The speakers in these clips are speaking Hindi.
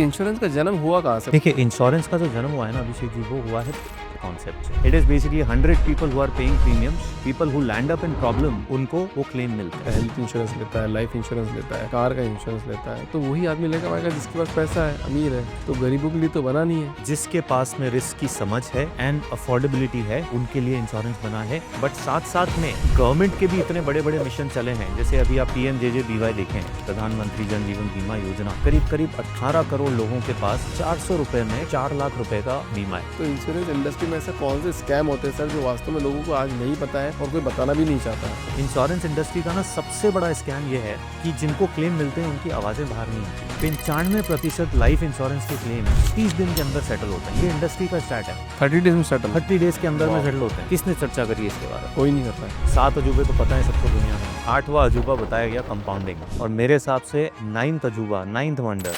इंश्योरेंस का जन्म हुआ कहाँ से? देखिए, इंश्योरेंस का जो जन्म हुआ है ना अभिषेक जी, वो हुआ है कॉन्सेप्ट से। It is basically 100 people who are paying premiums, people who land up in problem, उनको वो क्लेम मिलता है। हेल्थ इंश्योरेंस लेता है, लाइफ इंश्योरेंस लेता है, कार का इंश्योरेंस लेता है, तो वही आदमी लेकर आएगा जिसके पास पैसा है, अमीर है। तो गरीबों के लिए तो बना नहीं है। जिसके पास में रिस्क की समझ है एंड अफोर्डेबिलिटी है, उनके लिए इंश्योरेंस बना है। बट साथ साथ में गवर्नमेंट के भी इतने बड़े बड़े मिशन चले हैं, जैसे अभी आप PMJJBY देखें, प्रधानमंत्री जन जीवन बीमा योजना। करीब करीब 18 करोड़ लोगों के पास 400 रुपए में 4 लाख रुपए का बीमा है। तो इंश्योरेंस इंडस्ट्री में ऐसा कौन से स्कैम होते हैं सर जो वास्तव में लोगों को आज नहीं पता है और कोई बताना भी नहीं चाहता है? इंश्योरेंस इंडस्ट्री का ना सबसे बड़ा स्कैम ये है कि जिनको क्लेम मिलते हैं उनकी आवाजें बाहर नहीं आती। 95% लाइफ इंश्योरेंस के क्लेम 30 दिन के अंदर सेटल होते हैं। ये इंडस्ट्री का स्टार्ट है। 30 डेज में सेटल? 30 डेज के अंदर में सेटल होते हैं। किसने चर्चा करी है इसके बारे में? कोई नहीं करता है। 7 अजूबे तो पता है सबको दुनिया में। 8वां अजूबा बताया गया कंपाउंडिंग, और मेरे हिसाब से 9th अजूबा, 9th वंडर।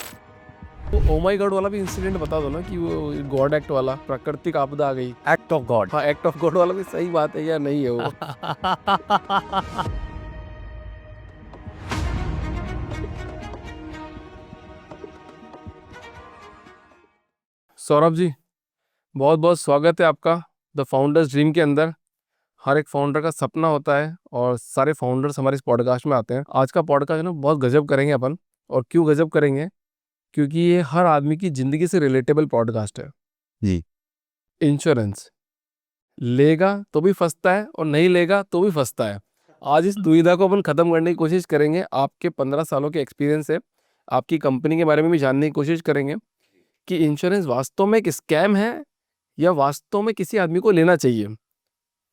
तो ओ माय गॉड वाला भी इंसिडेंट बता दो ना, कि वो गॉड एक्ट वाला, प्राकृतिक आपदा आ गई। Act of God. हाँ, एक्ट ऑफ गॉड वाला भी सही बात है या नहीं है वो? सौरभ जी, बहुत बहुत स्वागत है आपका द फाउंडर्स ड्रीम के अंदर। हर एक फाउंडर का सपना होता है और सारे फाउंडर्स हमारे इस पॉडकास्ट में आते हैं। आज का पॉडकास्ट है ना, बहुत गजब करेंगे अपन। और क्यों गजब करेंगे? क्योंकि ये हर आदमी की ज़िंदगी से रिलेटेबल पॉडकास्ट है जी। इंश्योरेंस लेगा तो भी फंसता है और नहीं लेगा तो भी फंसता है। आज इस दुविधा को अपन ख़त्म करने की कोशिश करेंगे। आपके 15 सालों के एक्सपीरियंस से आपकी कंपनी के बारे में भी जानने की कोशिश करेंगे कि इंश्योरेंस वास्तव में एक स्कैम है या वास्तव में किसी आदमी को लेना चाहिए।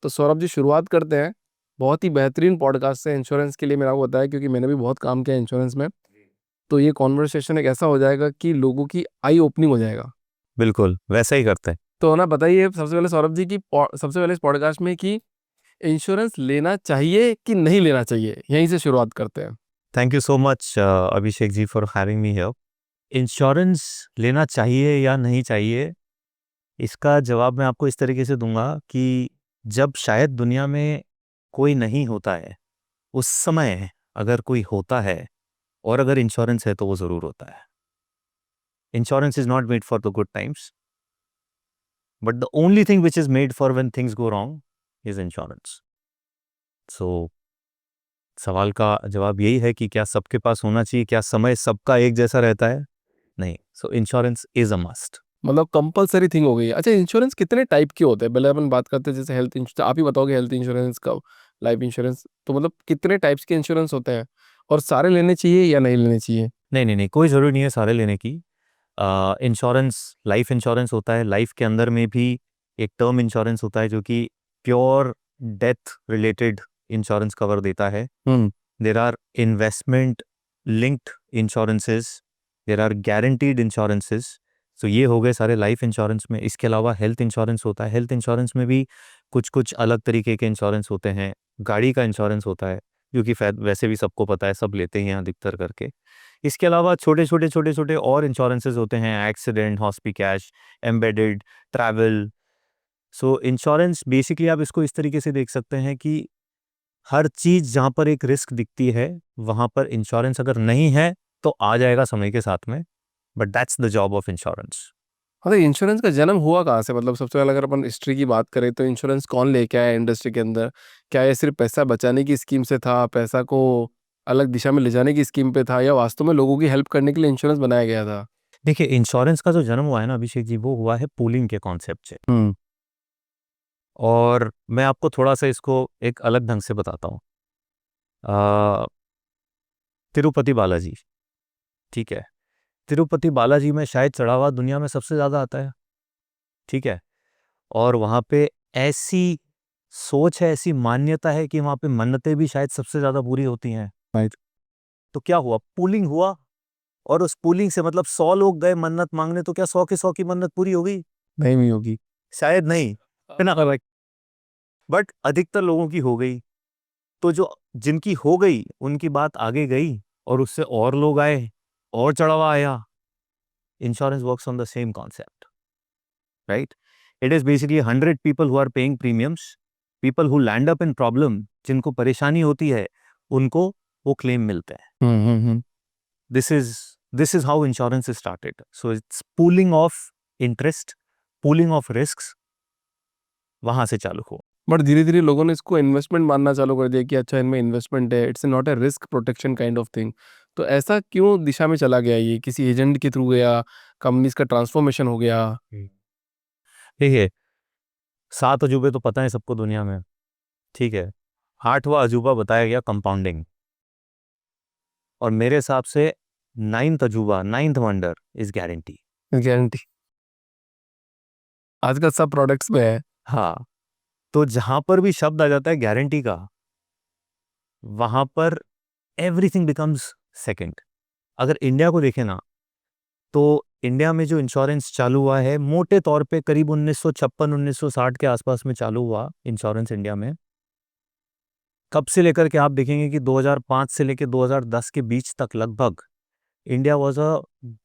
तो सौरभ जी, शुरुआत करते हैं। बहुत ही बेहतरीन पॉडकास्ट है इंश्योरेंस के लिए, मेरा को बताया, क्योंकि मैंने भी बहुत काम किया इंश्योरेंस में। तो ये कॉन्वर्सेशन एक ऐसा हो जाएगा कि लोगों की आई ओपनिंग हो जाएगा। बिल्कुल वैसा ही करते हैं। तो ना बताइए सबसे पहले सौरभ जी की सबसे पहले इस पॉडकास्ट में कि इंश्योरेंस लेना चाहिए कि नहीं लेना चाहिए, यहीं से शुरुआत करते हैं। Thank you so much Abhishek ji for having me here. Insurance लेना चाहिए या नहीं चाहिए, इसका जवाब मैं आपको इस तरीके से दूंगा कि जब शायद दुनिया में कोई नहीं होता है, उस समय अगर कोई होता है और अगर इंश्योरेंस है तो वो ज़रूर होता है। Insurance is not made for the good times, but the only thing which is made for when things go wrong is insurance. So सवाल का जवाब यही है कि क्या सबके पास होना चाहिए? क्या समय सबका एक जैसा रहता है? नहीं। सो इंश्योरेंस इज अ मस्ट। मतलब कंपलसरी थिंग हो गई है। अच्छा, इंश्योरेंस कितने टाइप के होते हैं? पहले अपन बात करते हैं, जैसे हेल्थ इंश्योरेंस, आप ही बताओगे हेल्थ इंश्योरेंस का, लाइफ इंश्योरेंस, तो मतलब कितने टाइप्स के इंश्योरेंस होते हैं और सारे लेने चाहिए या नहीं लेने चाहिए? नहीं नहीं नहीं, कोई ज़रूरी नहीं है सारे लेने की। इंश्योरेंस, लाइफ इंश्योरेंस होता है। लाइफ के अंदर में भी एक टर्म इंश्योरेंस होता है जो कि pure death related insurance cover देता है। There are investment linked insurances, there are guaranteed insurances. So ये हो गए सारे लाइफ इंश्योरेंस में। इसके अलावा हेल्थ इंश्योरेंस होता है। हेल्थ इंश्योरेंस में भी कुछ कुछ अलग तरीके के इंश्योरेंस होते हैं। गाड़ी का इंश्योरेंस होता है, जो कि वैसे भी सबको पता है, सब लेते हैं अधिकतर करके। इसके अलावा छोटे छोटे और इंश्योरेंसेस होते हैं, accident, hospi cash, embedded, travel. So insurance basically आप इसको इस तरीके से देख सकते हैं कि हर चीज़ जहाँ पर एक रिस्क दिखती है वहाँ पर इंश्योरेंस अगर नहीं है तो आ जाएगा समय के साथ में, but that's the job of insurance. हाँ, तो इंश्योरेंस का जन्म हुआ कहाँ से? मतलब सबसे पहले अगर अपन हिस्ट्री की बात करें तो इंश्योरेंस कौन लेके आया इंडस्ट्री के अंदर? क्या ये सिर्फ पैसा बचाने की स्कीम से था, पैसा को अलग दिशा में ले जाने की स्कीम पे था, या वास्तव में लोगों की हेल्प करने के लिए इंश्योरेंस बनाया गया था? देखिए, इंश्योरेंस का जो जन्म हुआ है ना अभिषेक जी, वो हुआ है पूलिंग के कॉन्सेप्ट से। और मैं आपको थोड़ा सा इसको एक अलग ढंग से बताता हूँ। तिरुपति बालाजी, ठीक है, तिरुपति बालाजी में शायद चढ़ावा दुनिया में सबसे ज़्यादा आता है, ठीक है। और वहाँ पे ऐसी सोच है, ऐसी मान्यता है कि वहाँ पे मन्नतें भी शायद सबसे ज़्यादा पूरी होती हैं। राइट। तो क्या हुआ, पूलिंग हुआ, और उस पूलिंग से मतलब 100 लोग गए मन्नत मांगने, तो क्या 100 के 100 की मन्नत पूरी हो गई? नहीं भी होगी। शायद नहीं, है ना। बट अधिकतर लोगों की हो गई। तो जो जिनकी हो गई उनकी बात आगे गई और उससे और लोग आए और चढ़ावा आया। Insurance works on the same concept, right? It is basically 100 people who are paying premiums, people who land up in problem, जिनको परेशानी होती है उनको वो क्लेम मिलते हैं। This is This is how insurance is started. So it's pooling of interest, pooling of risks, वहां से चालू हो. बट धीरे धीरे लोगों ने इसको इन्वेस्टमेंट मानना चालू कर दिया कि अच्छा इनमें इन्वेस्टमेंट है, it's not a risk protection kind of thing. तो ऐसा क्यों दिशा में चला गया, ये किसी एजेंट के थ्रू गया, कंपनीज का ट्रांसफॉर्मेशन हो गया? देखिए, 7 अजूबे तो पता है सबको दुनिया में, ठीक है. 8वां अजूबा बताया गया कंपाउंडिंग, और मेरे हिसाब से 9th अजूबा, 9th wonder is guarantee. Guarantee आजकल सब प्रोडक्ट्स में है। हाँ, तो जहां पर भी शब्द आ जाता है गारंटी का, वहां पर एवरीथिंग बिकम्स सेकंड. अगर इंडिया को देखें ना, तो इंडिया में जो इंश्योरेंस चालू हुआ है मोटे तौर पे करीब 1956-1960 के आसपास में चालू हुआ इंश्योरेंस इंडिया में. कब से लेकर के आप देखेंगे कि 2005 से लेकर 2010 के बीच तक लगभग India was a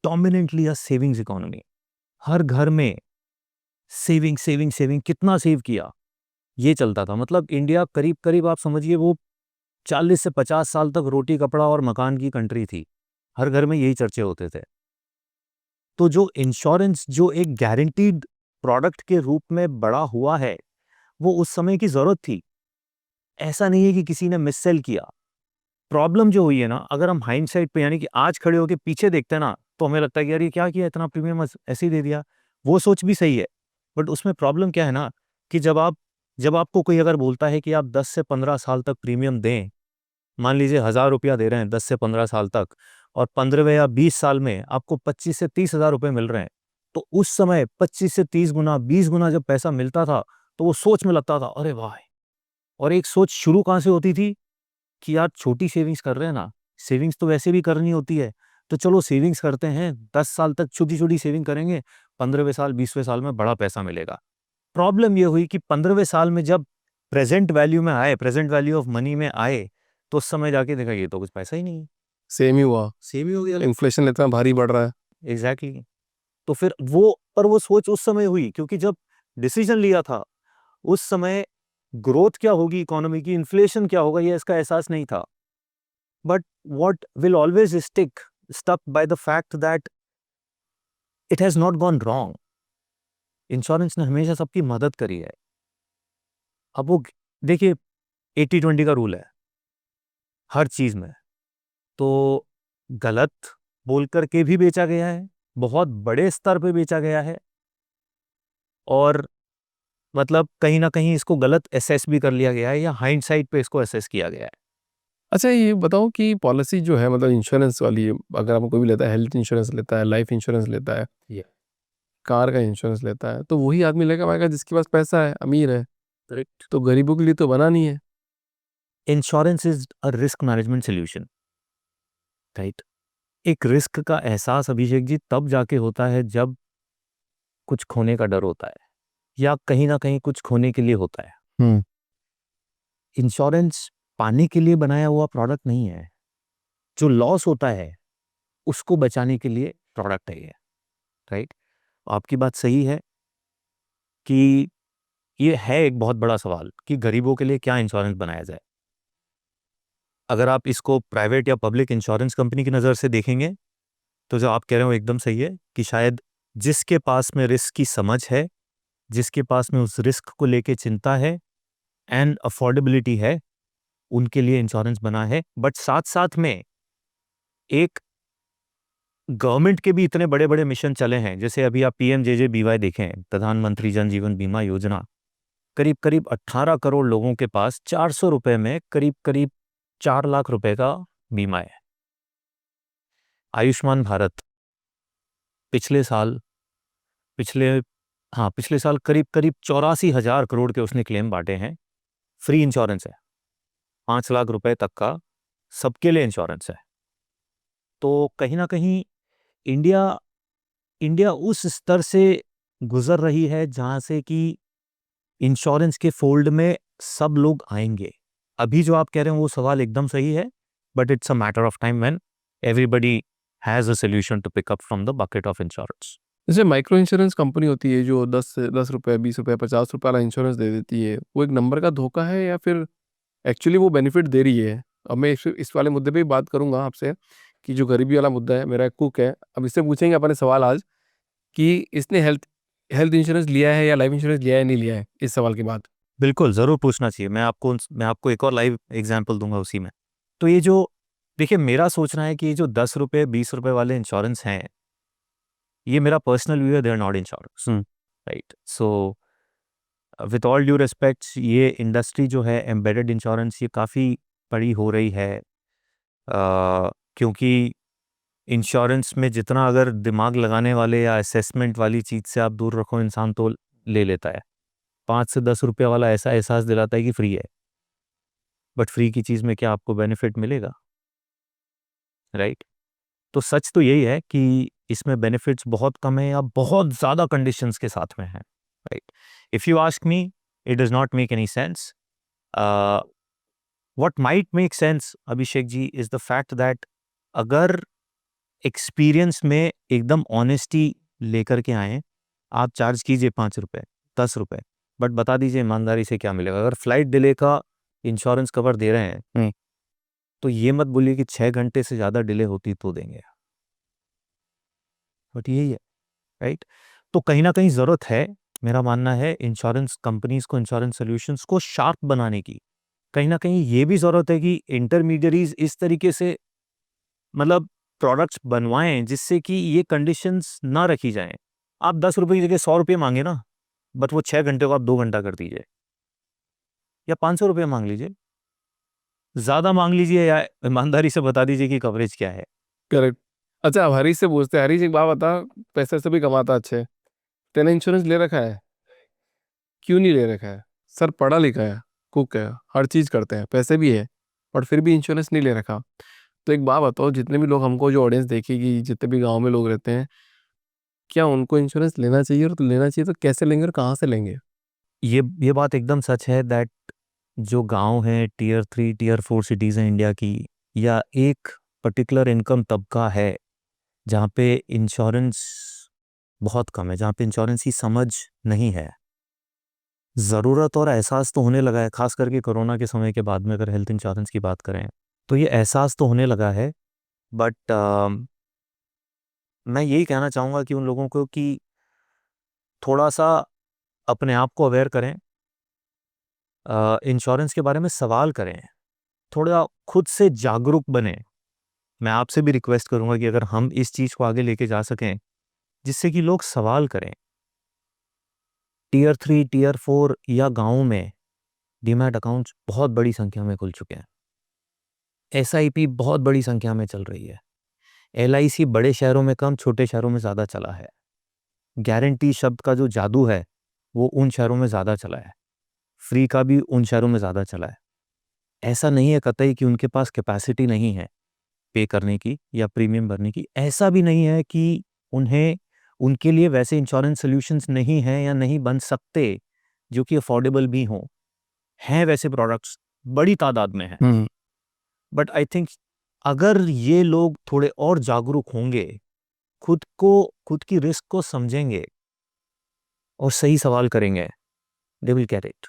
dominantly a savings economy. हर घर में सेविंग सेविंग सेविंग, कितना सेव किया, ये चलता था. मतलब इंडिया करीब करीब आप समझिए वो 40 से 50 साल तक रोटी कपड़ा और मकान की कंट्री थी. हर घर में यही चर्चे होते थे. तो जो इंश्योरेंस जो एक गारंटीड प्रोडक्ट के रूप में बड़ा हुआ है, वो उस समय की जरूरत थी. ऐसा नहीं है कि किसी ने मिससेल किया. प्रॉब्लम जो हुई है ना, अगर हम हाइंडसाइट पे यानी कि आज खड़े होकर पीछे देखते हैं ना, तो हमें लगता है कि यार ये क्या किया, इतना प्रीमियम ऐसे ही दे दिया. वो सोच भी सही है, बट उसमें प्रॉब्लम क्या है ना, कि जब आपको कोई अगर बोलता है कि आप 10 से 15 साल तक प्रीमियम दें, मान लीजिए 1000 रुपया दे रहे हैं 10 से 15 साल तक, और 15वें या 20 साल में आपको 25 से 30 हजार रुपये मिल रहे हैं, तो उस समय 25 से 30 गुना 20 गुना जब पैसा मिलता था, तो वो सोच में लगता था अरे वाह. और एक सोच शुरू कहाँ से होती थी कि यार छोटी सेविंग्स कर रहे हैं ना, सेविंग्स तो वैसे भी करनी होती है, तो चलो सेविंग्स करते हैं, 10 साल तक छोटी छोटी सेविंग करेंगे, 15वें साल 20वें साल में बड़ा पैसा मिलेगा. प्रॉब्लम ये हुई कि 15वें साल में जब प्रेजेंट वैल्यू में आए, प्रेजेंट वैल्यू ऑफ मनी में आए, तो उस समय जाके देखा ये तो कुछ पैसा ही नहीं है. सेम ही हुआ, सेम ही हो गया. इन्फ्लेशन इतना भारी बढ़ रहा है। एग्जैक्टली. तो फिर वो सोच उस समय हुई, क्योंकि जब डिसीजन लिया था उस समय ग्रोथ क्या होगी इकोनॉमी की, इन्फ्लेशन क्या होगा, ये इसका एहसास नहीं था. But what will always stuck by the fact that it has not gone wrong. Insurance ने हमेशा सबकी मदद करी है. अब वो देखिए, 80-20 का रूल है हर चीज में. तो गलत बोल करके भी बेचा गया है, बहुत बड़े स्तर पे बेचा गया है, और मतलब कहीं ना कहीं इसको गलत एसेस भी कर लिया गया है, या हाइंडसाइट पे इसको एसेस किया गया है. अच्छा ये बताओ कि पॉलिसी जो है मतलब इंश्योरेंस वाली, अगर आपको कोई भी लेता है, हेल्थ इंश्योरेंस लेता है, लाइफ इंश्योरेंस लेता है, Yeah. कार का इंश्योरेंस लेता है, तो वही आदमी लेगा पाएगा जिसके पास पैसा है, अमीर है। करेक्ट. तो गरीबों के लिए तो बना नहीं है। Insurance is a risk management solution, right. एक रिस्क का एहसास अभिषेक जी तब जाके होता है जब कुछ खोने का डर होता है, या कहीं ना कहीं कुछ खोने के लिए होता है. इंश्योरेंस पाने के लिए बनाया हुआ प्रोडक्ट नहीं है. जो लॉस होता है उसको बचाने के लिए प्रोडक्ट है ये, राइट. आपकी बात सही है कि ये है एक बहुत बड़ा सवाल कि गरीबों के लिए क्या इंश्योरेंस बनाया जाए. अगर आप इसको प्राइवेट या पब्लिक इंश्योरेंस कंपनी की नज़र से देखेंगे, तो जो आप कह रहे हो एकदम सही है कि शायद जिसके पास में रिस्क की समझ है, जिसके पास में उस रिस्क को लेके चिंता है एंड अफोर्डेबिलिटी है, उनके लिए इंश्योरेंस बना है. बट साथ साथ में एक गवर्नमेंट के भी इतने बड़े बड़े मिशन चले हैं, जैसे अभी आप PMJJBY देखें, प्रधानमंत्री जन जीवन बीमा योजना. करीब करीब 18 करोड़ लोगों के पास 400 रुपए में करीब करीब 4 लाख रुपए का बीमा है. आयुष्मान भारत पिछले साल पिछले हाँ पिछले साल करीब करीब 84,000 करोड़ के उसने क्लेम बांटे हैं. फ्री इंश्योरेंस है, 5 लाख रुपए तक का सबके लिए इंश्योरेंस है. तो कहीं ना कहीं इंडिया इंडिया उस स्तर से गुजर रही है जहां से कि इंश्योरेंस के फोल्ड में सब लोग आएंगे. अभी जो आप कह रहे हैं वो सवाल एकदम सही है, but it's a matter of time when everybody has a solution to pick up from the bucket of insurance. जैसे माइक्रो इंश्योरेंस कंपनी होती है जो 10 रुपये 20 रुपये 50 रुपये वाला इंश्योरेंस दे देती है, वो एक नंबर का धोखा है या फिर एक्चुअली वो बेनिफिट दे रही है? अब मैं इस वाले मुद्दे पे ही बात करूंगा आपसे कि जो गरीबी वाला मुद्दा है, मेरा एक कुक है, अब इससे पूछेंगे अपने सवाल आज कि इसने हेल्थ हेल्थ इंश्योरेंस लिया है या लाइफ इंश्योरेंस लिया है नहीं लिया है, इस सवाल के बाद। बिल्कुल ज़रूर पूछना चाहिए। मैं आपको एक और लाइव एग्जांपल दूंगा उसी में। तो ये जो देखिए, मेरा सोचना है कि ये जो 10 रुपये 20 रुपये वाले इंश्योरेंस हैं, ये मेरा पर्सनल व्यू है, they are not insurance, right. So with all due respect, ये इंडस्ट्री जो है एम्बेडेड इंश्योरेंस, ये काफ़ी बड़ी हो रही है, क्योंकि इंश्योरेंस में जितना अगर दिमाग लगाने वाले या असेसमेंट वाली चीज़ से आप दूर रखो, इंसान तो ले लेता है। 5 से 10 रुपये वाला ऐसा एहसास दिलाता है कि फ्री है, बट फ्री की चीज़ में क्या आपको बेनिफिट मिलेगा, राइट। तो सच तो यही है कि इसमें बेनिफिट्स बहुत कम है या बहुत ज़्यादा कंडीशंस के साथ में है, right. If you ask me, it does not make any sense. What might make sense, Abhishek ji, is the fact that अगर एक्सपीरियंस में एकदम ऑनेस्टी लेकर के आए, आप चार्ज कीजिए 5 रुपये 10 रुपये, बट बता दीजिए ईमानदारी से क्या मिलेगा। अगर फ्लाइट डिले का इंश्योरेंस कवर दे रहे हैं, तो ये मत बोलिए कि 6 घंटे से ज़्यादा डिले होती तो देंगे, बट यही है, राइट। तो कहीं ना कहीं ज़रूरत है, मेरा मानना है, इंश्योरेंस कंपनीज को, इंश्योरेंस सोल्यूशंस को शार्प बनाने की। कहीं ना कहीं ये भी ज़रूरत है कि इंटरमीडियरीज इस तरीके से, मतलब प्रोडक्ट्स बनवाएं जिससे कि ये कंडीशंस ना रखी जाएं। आप 10 रुपये की जगह 100 रुपये मांगे ना, बट वो 6 घंटे को आप 2 घंटा कर दीजिए, या 500 रुपये मांग लीजिए, ज़्यादा मांग लीजिए, या ईमानदारी से बता दीजिए कि कवरेज क्या है। करेक्ट। अच्छा, अब हरीश से पूछते हैं। हरीश, एक बात बता, पैसे से भी कमाता अच्छे, तेने इंश्योरेंस ले रखा है, क्यों नहीं ले रखा है? सर पढ़ा लिखा है, कुक है, हर चीज़ करते हैं, पैसे भी है, और फिर भी इंश्योरेंस नहीं ले रखा। तो एक बात बताओ, जितने भी लोग हमको, जो ऑडियंस देखेगी, जितने भी गांव में लोग रहते हैं, क्या उनको इंश्योरेंस लेना चाहिए? और तो लेना चाहिए तो कैसे लेंगे और कहाँ से लेंगे? ये बात एकदम सच है दैट जो गांव है, टियर 3 टियर 4 सिटीज़ हैं इंडिया की, या एक पर्टिकुलर इनकम तबका है जहाँ पे इंश्योरेंस बहुत कम है, जहाँ पे इंश्योरेंस की समझ नहीं है। ज़रूरत और एहसास तो होने लगा है, खास करके कोरोना के समय के बाद में अगर हेल्थ इंश्योरेंस की बात करें, तो ये एहसास तो होने लगा है। बट मैं यही कहना चाहूँगा कि उन लोगों को कि थोड़ा सा अपने आप को अवेयर करें, इंश्योरेंस के बारे में सवाल करें, थोड़ा खुद से जागरूक बने। मैं आपसे भी रिक्वेस्ट करूंगा कि अगर हम इस चीज़ को आगे लेके जा सकें जिससे कि लोग सवाल करें। टियर 3 टियर 4 या गाँव में डीमैट अकाउंट्स बहुत बड़ी संख्या में खुल चुके हैं, एसआईपी बहुत बड़ी संख्या में चल रही है, एलआईसी बड़े शहरों में कम, छोटे शहरों में ज़्यादा चला है। गारंटी शब्द का जो जादू है वो उन शहरों में ज़्यादा चला है, फ्री का भी उन शहरों में ज़्यादा चला है। ऐसा नहीं है कतई कि उनके पास कैपेसिटी नहीं है पे करने की या प्रीमियम भरने की, ऐसा भी नहीं है कि उन्हें, उनके लिए वैसे इंश्योरेंस सॉल्यूशंस नहीं हैं या नहीं बन सकते जो कि अफोर्डेबल भी हों। हैं वैसे प्रोडक्ट्स, बड़ी तादाद में हैं, बट आई थिंक अगर ये लोग थोड़े और जागरूक होंगे, खुद की रिस्क को समझेंगे और सही सवाल करेंगे, दे विल गेट इट।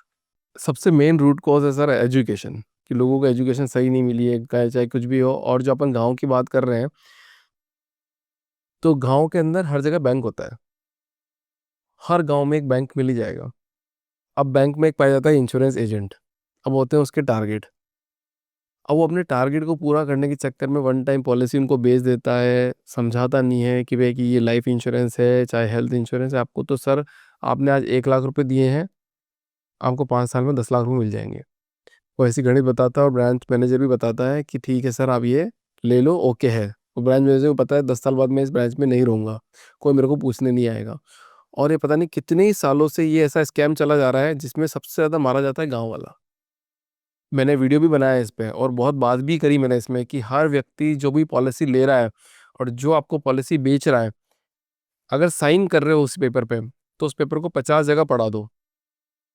सबसे मेन रूट कॉज है सर एजुकेशन, कि लोगों को एजुकेशन सही नहीं मिली है, चाहे कुछ भी हो। और जो अपन गांव की बात कर रहे हैं, तो गांव के अंदर हर जगह बैंक होता है, हर गांव में एक बैंक मिल ही जाएगा। अब बैंक में एक पाया जाता है इंश्योरेंस एजेंट, अब होते हैं उसके टारगेट। अब वो अपने टारगेट को पूरा करने के चक्कर में वन टाइम पॉलिसी उनको बेच देता है, समझाता नहीं है कि भाई कि ये लाइफ इंश्योरेंस है चाहे हेल्थ इंश्योरेंस है, आपको तो सर, आपने आज 1 लाख रुपए दिए हैं, आपको 5 साल में 10 लाख रुपए मिल जाएंगे। वो ऐसी गणित बताता है, और ब्रांच मैनेजर भी बताता है कि ठीक है सर, आप ये ले लो, ओके है। वो ब्रांच मैनेजर को पता है 10 साल बाद मैं इस ब्रांच में नहीं रहूँगा, कोई मेरे को पूछने नहीं आएगा। और ये पता नहीं कितने ही सालों से ये ऐसा स्कैम चला जा रहा है, जिसमें सबसे ज़्यादा मारा जाता है गाँव वाला। मैंने वीडियो भी बनाया है इस पे, और बहुत बात भी करी मैंने इसमें, कि हर व्यक्ति जो भी पॉलिसी ले रहा है और जो आपको पॉलिसी बेच रहा है, अगर साइन कर रहे हो उस पेपर पे, तो उस पेपर को 50 जगह पढ़ा दो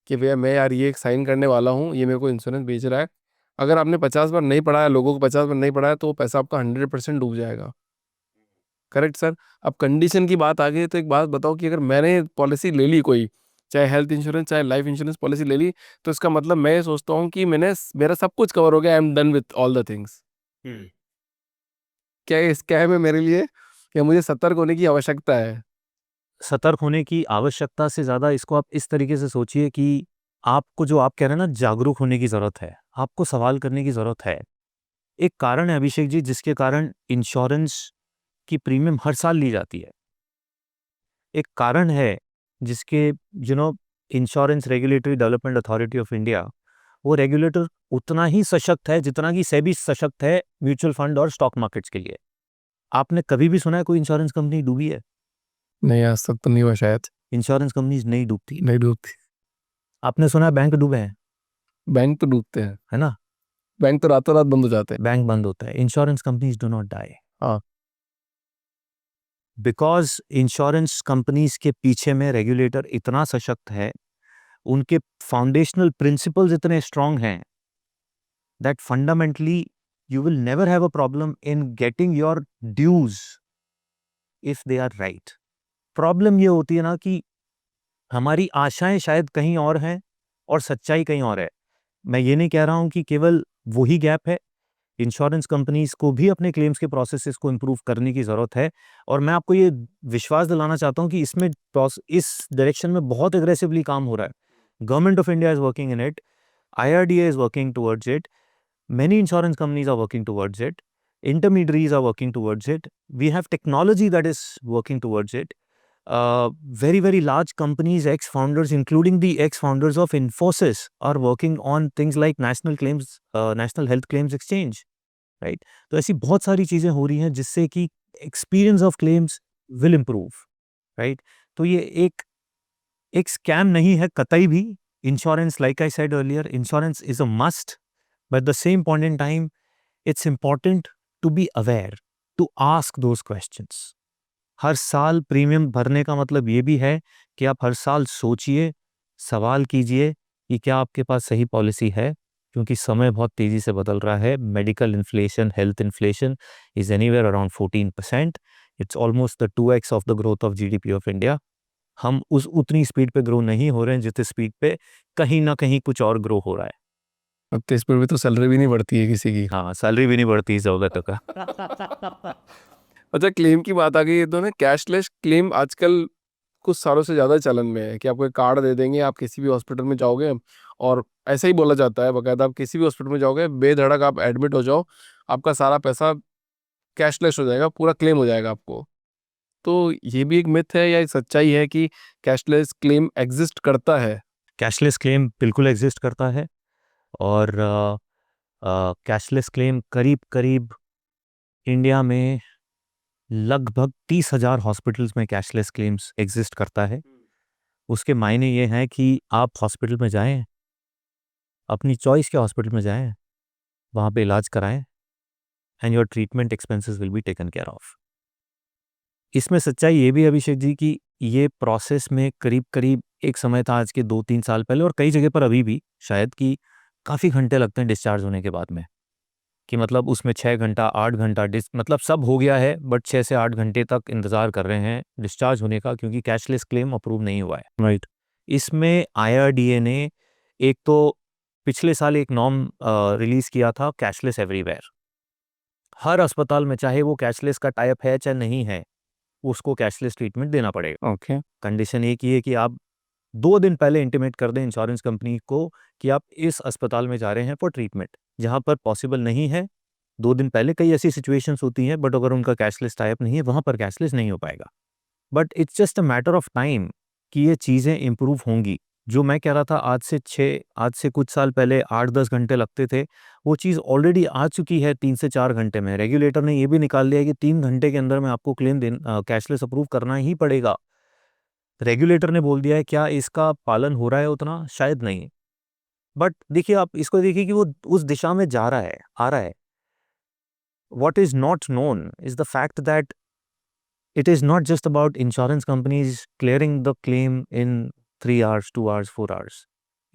कि भैया मैं यार ये एक साइन करने वाला हूँ, ये मेरे को इंश्योरेंस बेच रहा है। अगर आपने 50 बार नहीं पढ़ाया, लोगों को 50 बार नहीं पढ़ाया, तो वो पैसा आपका 100% डूब जाएगा। Correct sir. अब कंडीशन की बात आ गई, तो एक बात बताओ कि अगर मैंने पॉलिसी ले ली कोई, चाहे हेल्थ इंश्योरेंस चाहे लाइफ इंश्योरेंस पॉलिसी ले ली, तो इसका मतलब मैं ये सोचता हूँ कि मेरा सब कुछ कवर हो गया, I am done with all the things. क्या ये स्कैम है मेरे लिए, या मुझे सतर्क होने की आवश्यकता है? सतर्क होने की आवश्यकता से ज़्यादा इसको आप इस तरीके से सोचिए कि आपको, जो आप कह रहे हैं ना, जागरूक होने की ज़रूरत है, आपको सवाल करने की ज़रूरत है। एक कारण है अभिषेक जी, जिसके कारण इंश्योरेंस की प्रीमियम हर साल ली जाती है। एक कारण है जिसके insurance regulatory development authority of India, वो रेगुलेटर उतना ही सशक्त है जितना कि सेबी सशक्त है म्यूचुअल फंड और स्टॉक मार्केट्स के लिए। आपने कभी भी सुना है कोई इंश्योरेंस कंपनी डूबी है? नहीं, आज तक तो नहीं हुआ शायद। इंश्योरेंस कंपनीज नहीं डूबती। नहीं डूबती। आपने सुना है बैंक डूबे हैं? बैंक तो डूबते हैं, है ना? बैंक तो रातों रात बंद हो जाते हैं। बैंक बंद होता है। Insurance companies do not die, हाँ। बिकॉज इंश्योरेंस कंपनीज के पीछे में रेगुलेटर इतना सशक्त है, उनके फाउंडेशनल प्रिंसिपल्स इतने स्ट्रांग हैं, that fundamentally you will never have a problem in getting your dues if they are right. Problem ये होती है ना कि हमारी आशाएं शायद कहीं और हैं और सच्चाई कहीं और है। मैं ये नहीं कह रहा हूं कि केवल वही गैप है, इंश्योरेंस कंपनीज को भी अपने क्लेम्स के प्रोसेसेस को इम्प्रूव करने की ज़रूरत है। और मैं आपको ये विश्वास दिलाना चाहता हूं कि इस डायरेक्शन में बहुत एग्रेसिवली काम हो रहा है। Government of India is working in it, IRDA is working towards it, many insurance companies are working towards it, intermediaries are working towards it, we have technology that is working towards it. Very, very large companies, ex-founders, including the ex-founders of Infosys, are working on things like National Health Claims Exchange, right? तो ऐसी बहुत सारी चीज़ें हो रही हैं जिससे कि experience of claims will improve, right? तो ये एक स्कैम नहीं है कतई भी। Insurance, like I said earlier, insurance is a must, but at the same point in time, it's important to be aware, to ask those questions. हर साल प्रीमियम भरने का मतलब ये भी है कि आप हर साल सोचिए, सवाल कीजिए कि क्या आपके पास सही पॉलिसी है, क्योंकि समय बहुत तेज़ी से बदल रहा है। Medical inflation, health inflation is anywhere around 14%। It's almost the 2x of the growth of GDP of India. हम उस उतनी स्पीड पे ग्रो नहीं हो रहे हैं जितनी स्पीड पे कहीं ना कहीं कुछ और ग्रो हो रहा है। अब तो इस पर भी तो सैलरी भी नहीं बढ़ती है किसी की। हाँ, सैलरी भी नहीं बढ़ती इस सहूलतों का। अच्छा, क्लेम की बात आ गई तो ना, कैशलेस क्लेम आजकल कुछ सालों से ज़्यादा चलन में है कि आपको एक कार्ड दे देंगे, आप किसी भी हॉस्पिटल में जाओगे, और ऐसा ही बोला जाता है बाकायदा, आप किसी भी हॉस्पिटल में जाओगे, बेधड़क आप एडमिट हो जाओ, आपका सारा पैसा कैशलेस हो जाएगा, पूरा क्लेम हो जाएगा आपको। तो ये भी एक मिथ है या एक सच्चाई है कि कैशलेस क्लेम एग्जिस्ट करता है? कैशलेस क्लेम बिल्कुल एग्जिस्ट करता है, और कैशलेस क्लेम करीब करीब इंडिया में लगभग 30,000 हॉस्पिटल्स में कैशलेस क्लेम्स एग्जिस्ट करता है। उसके मायने ये हैं कि आप हॉस्पिटल में जाएं, अपनी चॉइस के हॉस्पिटल में जाएं, वहाँ पे इलाज कराएं, and your treatment expenses will be taken care of. इसमें सच्चाई ये भी है अभिषेक जी कि ये प्रोसेस में करीब करीब एक समय था आज के 2-3 साल पहले, और कई जगह पर अभी भी शायद, कि काफ़ी घंटे लगते हैं डिस्चार्ज होने के बाद में, कि मतलब उसमें 6 घंटा 8 घंटा मतलब सब हो गया है, बट 6 से 8 घंटे तक इंतज़ार कर रहे हैं डिस्चार्ज होने का, क्योंकि कैशलेस क्लेम अप्रूव नहीं हुआ है। राइट। इसमें IRDA ने एक तो पिछले साल एक नॉर्म रिलीज़ किया था, कैशलेस एवरीवेयर। हर अस्पताल में, चाहे वो कैशलेस का टाइप है चाहे नहीं है, उसको कैशलेस ट्रीटमेंट देना पड़ेगा। ओके। कंडीशन एक ही है कि आप 2 दिन पहले इंटीमेट कर दें इंश्योरेंस कंपनी को कि आप इस अस्पताल में जा रहे हैं फॉर ट्रीटमेंट। जहाँ पर पॉसिबल नहीं है 2 दिन पहले, कई ऐसी सिचुएशंस होती हैं, बट अगर उनका कैशलेस टाइप नहीं है, वहाँ पर कैशलेस नहीं हो पाएगा। But it's just a matter of time कि ये चीज़ें इम्प्रूव होंगी। जो मैं कह रहा था आज से कुछ साल पहले 8-10 घंटे लगते थे, वो चीज़ ऑलरेडी आ चुकी है 3 से 4 घंटे में। रेगुलेटर ने ये भी निकाल दिया है कि 3 घंटे के अंदर में आपको कैशलेस अप्रूव करना ही पड़ेगा। रेगुलेटर ने बोल दिया है, क्या इसका पालन हो रहा है उतना? शायद नहीं। बट देखिए, आप इसको देखिए कि वो उस दिशा में जा रहा है, आ रहा है। What is not known is the fact that it is not just about insurance companies clearing the claim in 3 hours, 2 hours, 4 hours.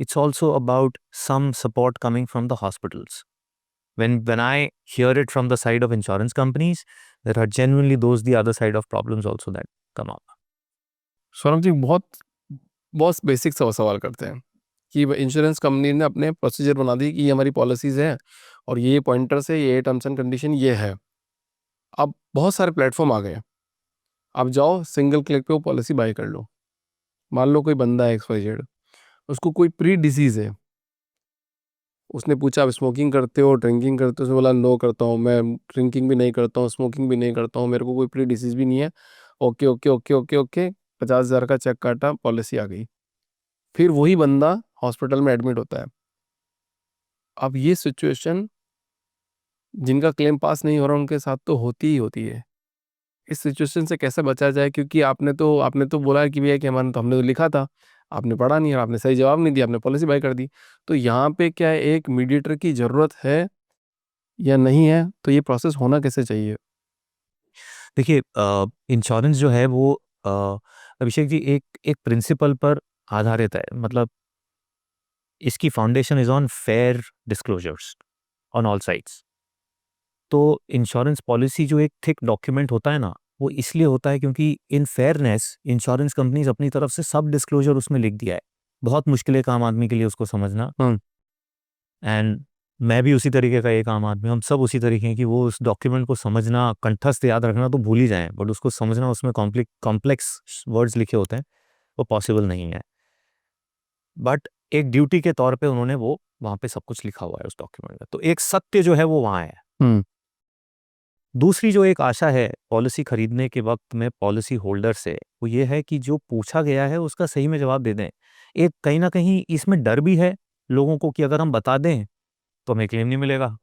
It's also about some support coming from the hospitals. When I hear it from the side of insurance companies, there are genuinely the other side of problems also that come up. Saurabh ji, बहुत बहुत बेसिक सवाल करते हैं कि इंश्योरेंस कंपनी ने अपने प्रोसीजर बना दी कि ये हमारी पॉलिसीज़ हैं और ये पॉइंटर्स है, ये टर्म्स एंड कंडीशन ये है। अब बहुत सारे प्लेटफॉर्म आ गए हैं, आप जाओ सिंगल क्लिक पे वो पॉलिसी बाय कर लो। मान लो कोई बंदा है XYZ, उसको कोई प्री डिजीज है, उसने पूछा आप स्मोकिंग करते हो, ड्रिंकिंग करते हो, उसने बोला नो करता हूँ, मैं ड्रिंकिंग भी नहीं करता हूँ, स्मोकिंग भी नहीं करता हूँ, मेरे को कोई प्री डिसीज भी नहीं है। Okay okay okay okay okay, 50,000 का चेक काटा, पॉलिसी आ गई। फिर वही बंदा हॉस्पिटल में एडमिट होता है। अब ये सिचुएशन जिनका क्लेम पास नहीं हो रहा उनके साथ तो होती ही होती है। इस सिचुएशन से कैसे बचा जाए, क्योंकि आपने तो बोला कि भैया कि हमारे तो हमने तो लिखा था, आपने पढ़ा नहीं और आपने सही जवाब नहीं दिया, आपने पॉलिसी बाय कर दी। तो यहाँ पे क्या है, एक मीडिएटर की ज़रूरत है या नहीं है, तो ये प्रोसेस होना कैसे चाहिए? देखिए इंश्योरेंस जो है वो अभिषेक जी एक एक प्रिंसिपल पर आधारित है। मतलब इसकी foundation is on fair disclosures on all sides. तो इंश्योरेंस पॉलिसी जो एक थिक डॉक्यूमेंट होता है ना, वो इसलिए होता है क्योंकि इन फेयरनेस इंश्योरेंस कंपनीज अपनी तरफ से सब डिस्क्लोजर उसमें लिख दिया है। बहुत मुश्किल है काम आदमी के लिए उसको समझना। हम्म। एंड मैं भी उसी तरीके का एक आम आदमी, हम सब उसी तरीके हैं कि वो उस डॉक्यूमेंट को समझना, कंठस्थ याद रखना तो भूल ही जाएं, बट उसको समझना, उसमें कॉम्प्लेक्स वर्ड्स लिखे होते हैं, वो पॉसिबल नहीं है। बट एक ड्यूटी के तौर पे उन्होंने वो वहाँ पे सब कुछ लिखा हुआ है उस डॉक्यूमेंट में, तो एक सत्य जो है वो वहाँ है। हम्म। दूसरी जो एक आशा है पॉलिसी खरीदने के वक्त में पॉलिसी होल्डर से, वो ये है कि जो पूछा गया है उसका सही में जवाब दे दें। एक कहीं ना कहीं इसमें डर भी है लोगों को कि अगर हम बता दें तो हमें क्लेम नहीं मिलेगा।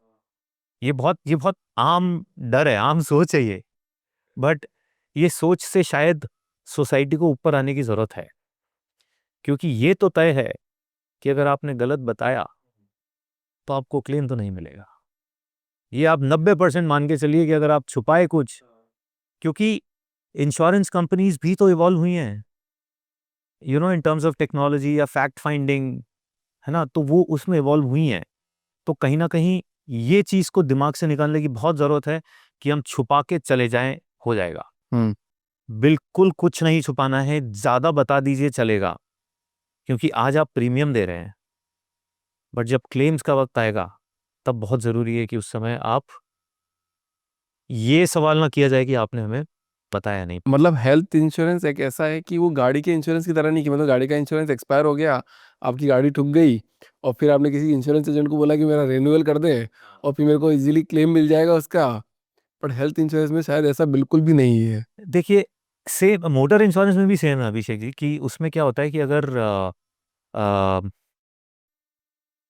ये बहुत आम डर है, आम सोच है ये। बट ये सोच से शायद सोसाइटी को ऊपर आने की जरूरत है, क्योंकि ये तो तय है कि अगर आपने गलत बताया तो आपको क्लेम तो नहीं मिलेगा। ये आप 90% मान के चलिए कि अगर आप छुपाए कुछ, क्योंकि इंश्योरेंस कंपनीज भी तो इवॉल्व हुई हैं इन टर्म्स ऑफ टेक्नोलॉजी या फैक्ट फाइंडिंग, है ना, तो वो उसमें इवॉल्व हुई हैं। तो कहीं ना कहीं ये चीज को दिमाग से निकालने की बहुत जरूरत है कि हम छुपा के चले जाएं, हो जाएगा। हम्म। बिल्कुल कुछ नहीं छुपाना है, ज्यादा बता दीजिए चलेगा, क्योंकि आज आप प्रीमियम दे रहे हैं, बट जब क्लेम्स का वक्त आएगा तब बहुत जरूरी है कि उस समय आप ये सवाल ना किया जाए कि आपने हमें बताया नहीं। मतलब हेल्थ इंश्योरेंस एक ऐसा है कि वो गाड़ी के इंश्योरेंस की तरह नहीं, कि मतलब गाड़ी का इंश्योरेंस एक्सपायर हो गया, आपकी गाड़ी ठुक गई और फिर आपने किसी इंश्योरेंस एजेंट को बोला कि मेरा रिन्यूअल कर दे और फिर मेरे को इजीली क्लेम मिल जाएगा उसका। पर हेल्थ इंश्योरेंस में शायद ऐसा बिल्कुल भी नहीं है। देखिए सेम मोटर इंश्योरेंस में भी सेम है अभिषेक जी, कि उसमें क्या होता है कि अगर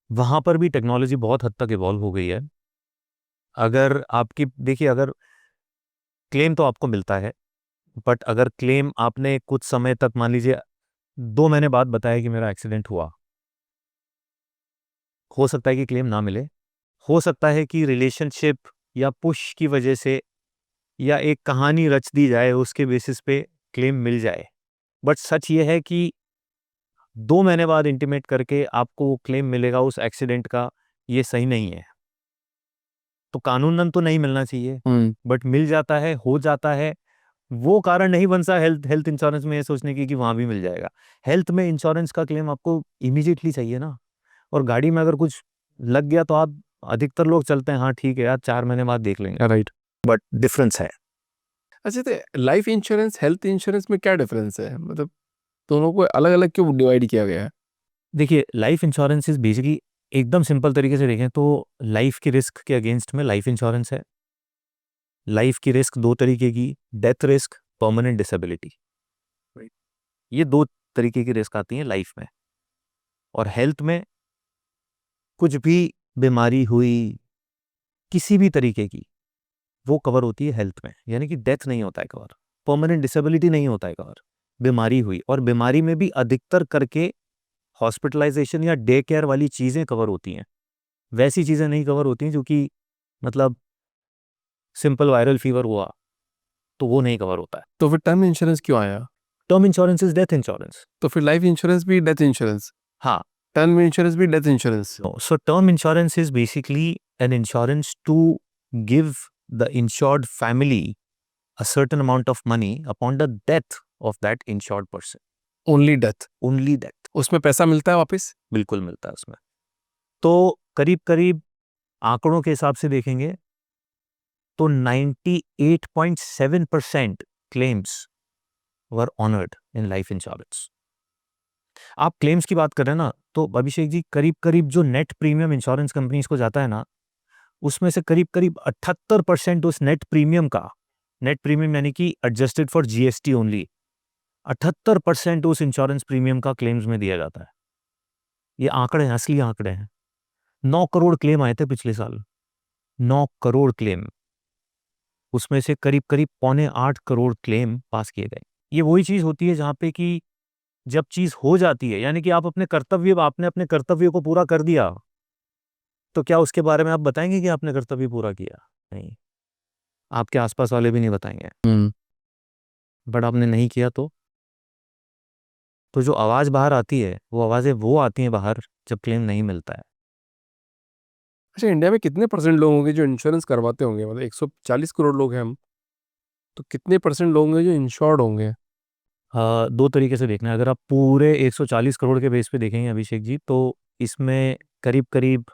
वहां पर भी टेक्नोलॉजी बहुत हद तक इवॉल्व हो गई है। अगर आपकी देखिए, अगर क्लेम तो आपको मिलता है, बट अगर क्लेम आपने कुछ समय तक, मान लीजिए 2 महीने बाद बताया कि मेरा एक्सीडेंट हुआ, हो सकता है कि क्लेम ना मिले। हो सकता है कि रिलेशनशिप या पुश की वजह से या एक कहानी रच दी जाए, उसके बेसिस पे क्लेम मिल जाए। बट सच ये है कि 2 महीने बाद इंटीमेट करके आपको वो क्लेम मिलेगा उस एक्सीडेंट का, ये सही नहीं है। तो कानूनन तो नहीं मिलना चाहिए, हम्म। बट मिल जाता है, हो जाता है। वो कारण नहीं बनता हेल्थ हेल्थ इंश्योरेंस में ये सोचने की कि वहां भी मिल जाएगा। हेल्थ में इंश्योरेंस का क्लेम आपको इमीडिएटली चाहिए ना। और गाड़ी में अगर कुछ लग गया तो आप, अधिकतर लोग चलते हैं, हाँ ठीक है यार 4 महीने बाद देख लेंगे, राइट। बट डिफरेंस है। अच्छा, तो लाइफ इंश्योरेंस हेल्थ इंश्योरेंस में क्या डिफरेंस है, मतलब दोनों को अलग अलग क्यों डिवाइड किया गया है? देखिए लाइफ इंश्योरेंस इज बेसिकली, एकदम सिंपल तरीके से देखें तो लाइफ की रिस्क के अगेंस्ट में लाइफ इंश्योरेंस है। लाइफ की रिस्क दो तरीके की, डेथ रिस्क, परमानेंट डिसेबिलिटी, ये दो तरीके की रिस्क आती है लाइफ में। और हेल्थ में कुछ भी बीमारी हुई किसी भी तरीके की, वो कवर होती है हेल्थ में, यानी कि डेथ नहीं होता है कवर, परमानेंट डिसेबिलिटी नहीं होता है कवर। बीमारी हुई, और बीमारी में भी अधिकतर करके हॉस्पिटलाइजेशन या डे केयर वाली चीजें कवर होती हैं। वैसी चीजें नहीं कवर होती जो कि, मतलब सिंपल वायरल फीवर हुआ तो वो नहीं कवर होता है। तो फिर टर्म इंश्योरेंस क्यों आया? Term insurance is death insurance. तो फिर लाइफ इंश्योरेंस भी डेथ इंश्योरेंस, हाँ। टर्म इंश्योरेंस भी death insurance? No. So term insurance is basically an insurance to give the insured family a certain amount of money upon the death of that insured person. Only death? Only that. उसमें पैसा मिलता है वापस? बिल्कुल मिलता है उसमें। तो करीब करीब आंकड़ों के हिसाब से देखेंगे तो 98.7% claims were honoured in life insurance. आप क्लेम्स की बात कर रहे हैं ना, तो अभिषेक जी करीब करीब जो नेट प्रीमियम इंश्योरेंस कंपनीज को जाता है ना, उसमें से करीब करीब 78% उस नेट प्रीमियम का, नेट प्रीमियम यानी कि एडजस्टेड फॉर जीएसटी ओनली, 78% उस इंश्योरेंस प्रीमियम का क्लेम्स में दिया जाता है। ये आंकड़े हैं, असली आंकड़े हैं। 9 करोड़ क्लेम आए थे पिछले साल, 9 करोड़ क्लेम, उसमें से करीब करीब 7.25 करोड़ क्लेम पास किए गए। ये वही चीज होती है जहां पे कि जब चीज हो जाती है, यानी कि आपने अपने कर्तव्य को पूरा कर दिया, तो क्या उसके बारे में आप बताएंगे कि आपने कर्तव्य पूरा किया? नहीं, आपके आसपास वाले भी नहीं बताएंगे। बट आपने नहीं किया तो जो आवाज बाहर आती है, वो आवाजें वो आती हैं बाहर जब क्लेम नहीं मिलता है। अच्छा, इंडिया में कितने परसेंट लोग होंगे जो इंश्योरेंस करवाते होंगे? मतलब 140 करोड़ लोग हैं हम, तो कितने परसेंट लोग होंगे जो इंश्योर्ड होंगे? दो तरीके से देखना है। अगर आप पूरे 140 करोड़ के बेस पे देखेंगे अभिषेक जी, तो इसमें करीब करीब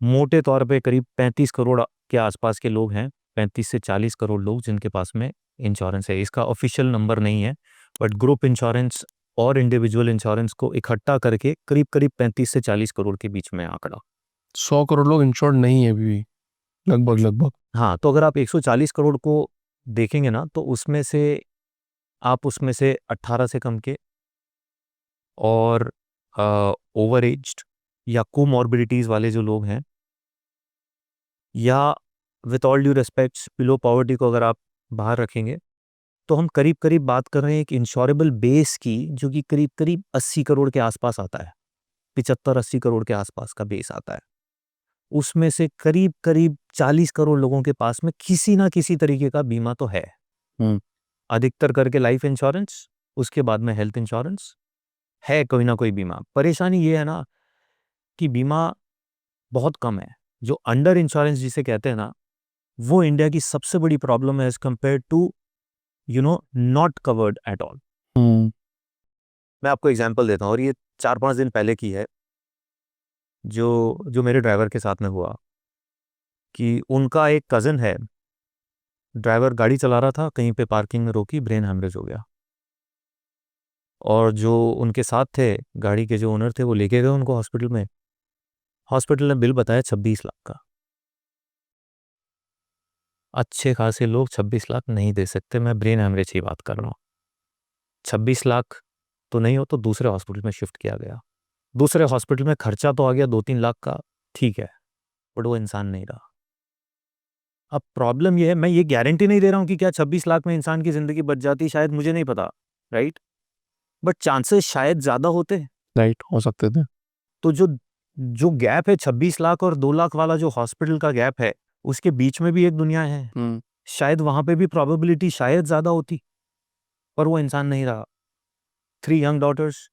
मोटे तौर पे करीब 35 करोड़ के आसपास के लोग हैं, 35 से 40 करोड़ लोग जिनके पास में इंश्योरेंस है। इसका ऑफिशियल नंबर नहीं है, बट ग्रुप इंश्योरेंस और इंडिविजुअल इंश्योरेंस को इकट्ठा करके करीब करीब 35 से 40 करोड़ के बीच में आंकड़ा। 100 करोड़ लोग इंश्योर्ड नहीं है अभी भी, लगभग लगभग। हाँ, तो अगर आप 140 करोड़ को देखेंगे ना, तो उसमें से 18 से कम के और ओवर एज्ड या कोमॉर्बिडिटीज वाले जो लोग हैं, या with all due respects below poverty को अगर आप बाहर रखेंगे, तो हम करीब करीब बात कर रहे हैं एक इंश्योरेबल बेस की, जो कि करीब करीब 80 करोड़ के आसपास आता है, 75-80 करोड़ के आसपास का बेस आता है। उसमें से करीब करीब 40 करोड़ लोगों के पास में किसी ना किसी तरीके का बीमा तो है। अधिकतर करके लाइफ इंश्योरेंस, उसके बाद में हेल्थ इंश्योरेंस, है कोई ना कोई बीमा। परेशानी ये है ना कि बीमा बहुत कम है। जो अंडर इंश्योरेंस जिसे कहते हैं ना, वो इंडिया की सबसे बड़ी प्रॉब्लम है as compare to not covered at all. मैं आपको एग्जांपल देता हूँ, और ये 4-5 दिन पहले की है, जो जो मेरे ड्राइवर के साथ में हुआ कि उनका एक कज़न है, ड्राइवर गाड़ी चला रहा था, कहीं पे पार्किंग में रोकी, ब्रेन हैमरेज हो गया। और जो उनके साथ थे, गाड़ी के जो ओनर थे, वो लेके गए उनको हॉस्पिटल में। हॉस्पिटल ने बिल बताया 26 लाख का। अच्छे खासे लोग 26 लाख नहीं दे सकते, मैं ब्रेन हैमरेज की बात कर रहा हूँ। 26 लाख तो नहीं हो तो दूसरे हॉस्पिटल में शिफ्ट किया गया। दूसरे हॉस्पिटल में खर्चा तो आ गया 2-3 लाख का, ठीक है, बट वो इंसान नहीं रहा। अब प्रॉब्लम ये है, मैं ये गारंटी नहीं दे रहा हूँ कि क्या 26 लाख में इंसान की जिंदगी बच जाती, शायद, मुझे नहीं पता, राइट, बट चांसेस शायद ज्यादा होते। राइट, हो सकते थे। तो जो जो गैप है 26 लाख और 2 लाख वाला, जो हॉस्पिटल का गैप है, उसके बीच में भी एक दुनिया है। शायद वहां पे भी प्रोबेबिलिटी शायद ज्यादा होती, पर वो इंसान नहीं रहा। 3 यंग डॉटर्स,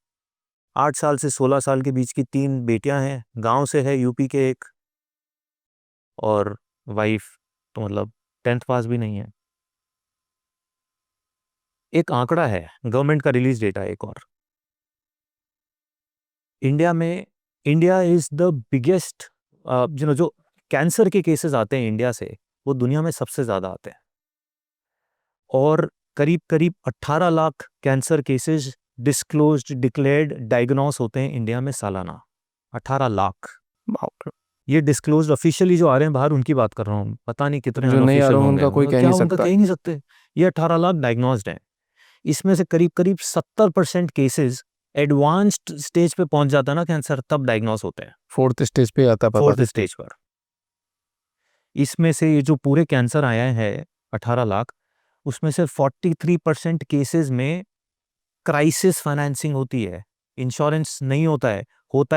8 साल से 16 साल के बीच की 3 बेटियां हैं, गांव से है, यूपी के एक, और वाइफ तो मतलब 10th पास भी नहीं है। एक आंकड़ा है, गवर्नमेंट का रिलीज डेटा है एक और, इंडिया इज द बिगेस्ट, जो कैंसर के केसेस आते हैं इंडिया से, वो दुनिया में सबसे ज्यादा आते हैं। और करीब करीब 18 lakh cancer cases disclosed, declared, diagnose होते हैं इंडिया में सालाना। 18 लाख। ये डिस्क्लोज्ड ऑफिशियली जो आ रहे हैं बाहर, उनकी बात कर रहा हूँ, पता नहीं कितने जो नहीं आ अनऑफिशियल रहा होंगे, उनका कोई कह क्या नहीं उनका सकता। कह ही नहीं सकते। ये 18 लाख डायग्नोस्ड हैं। इसमें से करीब करीब 70% केसेस एडवांस्ड स्टेज पे पहुंच जाता है ना कैंसर, तब डायग्नोस होते हैं, 4th स्टेज पे आता है, पता 4th नहीं। स्टेज पर। इसमें से ये जो पूरे कैंसर आया है 18 लाख, उसमें से 43% केसेस में क्राइसिस फाइनेंसिंग होती है, इंश्योरेंस नहीं होता है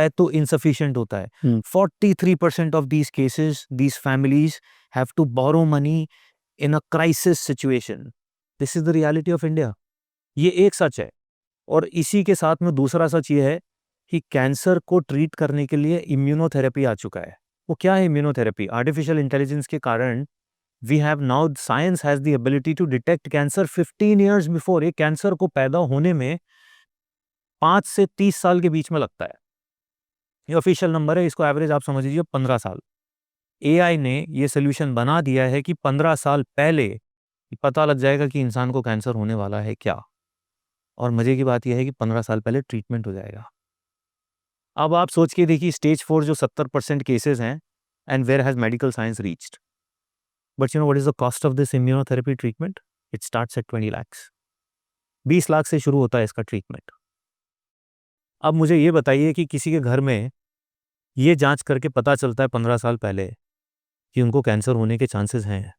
तो इनसफिशिएंट होता है। 43% of these cases, these families have to borrow money in a crisis situation. This is the reality of India. ये एक सच है। और इसी के साथ में दूसरा सच ये है कि कैंसर को ट्रीट करने के लिए इम्यूनोथेरेपी आ चुका है। वो क्या है इम्यूनोथेरेपी? आर्टिफिशियल इंटेलिजेंस के कारण we have now, science has the ability to detect cancer 15 years before. ये कैंसर को पैदा होने में 5 से 30 साल के बीच में लगता है। ये ऑफिशियल नंबर है, इसको एवरेज आप समझ लीजिए 15 साल। एआई ने ये सोल्यूशन बना दिया है कि 15 साल पहले पता लग जाएगा कि इंसान को कैंसर होने वाला है क्या, और मजे की बात यह है कि 15 साल पहले ट्रीटमेंट हो जाएगा। अब आप सोच के देखिए, स्टेज 4 जो 70% केसेस हैं, and where has medical science reached. But you know what is the cost of this immunotherapy treatment? It starts at 20 lakhs। 20 lakh से शुरू होता है इसका ट्रीटमेंट। अब मुझे ये बताइए कि किसी के घर में ये जांच करके पता चलता है 15 साल पहले कि उनको कैंसर होने के चांसेस हैं,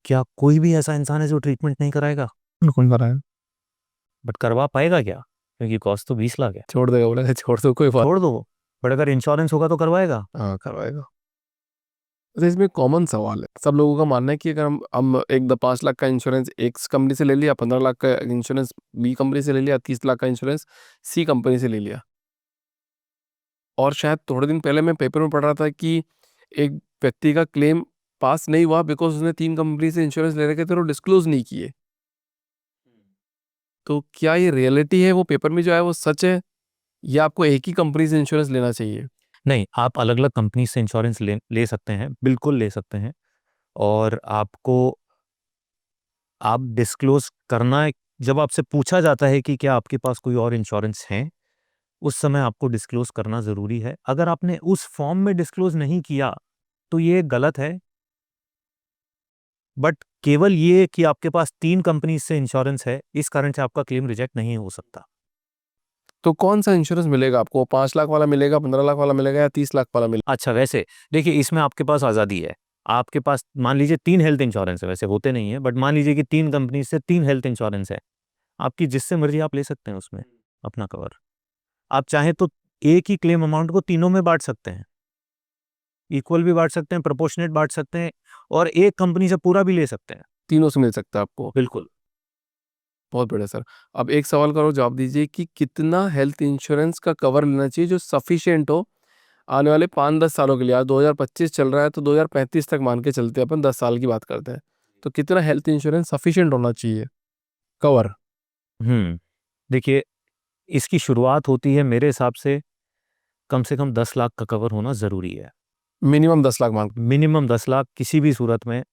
क्या कोई भी ऐसा इंसान है जो ट्रीटमेंट नहीं कराएगा? कौन कराया? बट करवा पाएगा क्या? क्योंकि कॉस्ट तो 20 लाख है। छोड़ देगा, बोला छोड़ दो, कोई बात। छोड़ दो, बट अगर इंश्योरेंस होगा तो करवाएगा। हाँ, करवाएगा। तो इसमें कॉमन सवाल है, सब लोगों का मानना है कि अगर हम एक 5 लाख का इंश्योरेंस एक कंपनी से ले लिया, 15 लाख का इंश्योरेंस बी कंपनी से ले लिया, 30 लाख का इंश्योरेंस सी कंपनी से ले लिया। और शायद थोड़े दिन पहले मैं पेपर में पढ़ रहा था कि एक व्यक्ति का क्लेम पास नहीं हुआ बिकॉज उसने 3 कंपनी से इंश्योरेंस ले रखे थे और डिस्क्लोज नहीं किए। तो क्या ये रियलिटी है, वो पेपर में जो है वो सच है, या आपको एक ही कंपनी से इंश्योरेंस लेना चाहिए? नहीं, आप अलग अलग कंपनी से इंश्योरेंस ले सकते हैं, बिल्कुल ले सकते हैं। और आपको आप डिस्क्लोज करना, जब आपसे पूछा जाता है कि क्या आपके पास कोई और इंश्योरेंस है, उस समय आपको डिस्क्लोज करना ज़रूरी है। अगर आपने उस फॉर्म में डिस्क्लोज नहीं किया तो ये गलत है। बट केवल ये कि आपके पास 3 कंपनी से इंश्योरेंस है, इस कारण से आपका क्लेम रिजेक्ट नहीं हो सकता। तो कौन सा इंश्योरेंस मिलेगा आपको? 5 लाख वाला मिलेगा, 15 लाख वाला मिलेगा, या 30 लाख वाला मिलेगा? अच्छा, वैसे देखिए, इसमें आपके पास आज़ादी है। आपके पास मान लीजिए 3 हेल्थ इंश्योरेंस है, वैसे होते नहीं है, बट मान लीजिए कि 3 कंपनी से 3 हेल्थ इंश्योरेंस है। आपकी जिससे मर्जी आप ले सकते हैं उसमें अपना कवर। आप चाहें तो एक ही क्लेम अमाउंट को तीनों में बांट सकते हैं, इक्वल भी बांट सकते हैं, प्रोपोर्शनेट बांट सकते हैं, और एक कंपनी से पूरा भी ले सकते हैं। तीनों से मिल सकता है आपको? बिल्कुल। बहुत बढ़िया सर। अब एक सवाल करो, जवाब दीजिए कि कितना हेल्थ इंश्योरेंस का कवर लेना चाहिए जो सफिशिएंट हो आने वाले 5-10 सालों के लिए? आज 2025 चल रहा है तो 2035 तक मान के चलते हैं, अपन 10 साल की बात करते हैं। तो कितना हेल्थ इंश्योरेंस सफिशिएंट होना चाहिए कवर? देखिए, इसकी शुरुआत होती है मेरे हिसाब से कम 10 लाख का कवर होना ज़रूरी है। मिनिमम 10 लाख मान। मिनिमम 10 लाख किसी भी सूरत में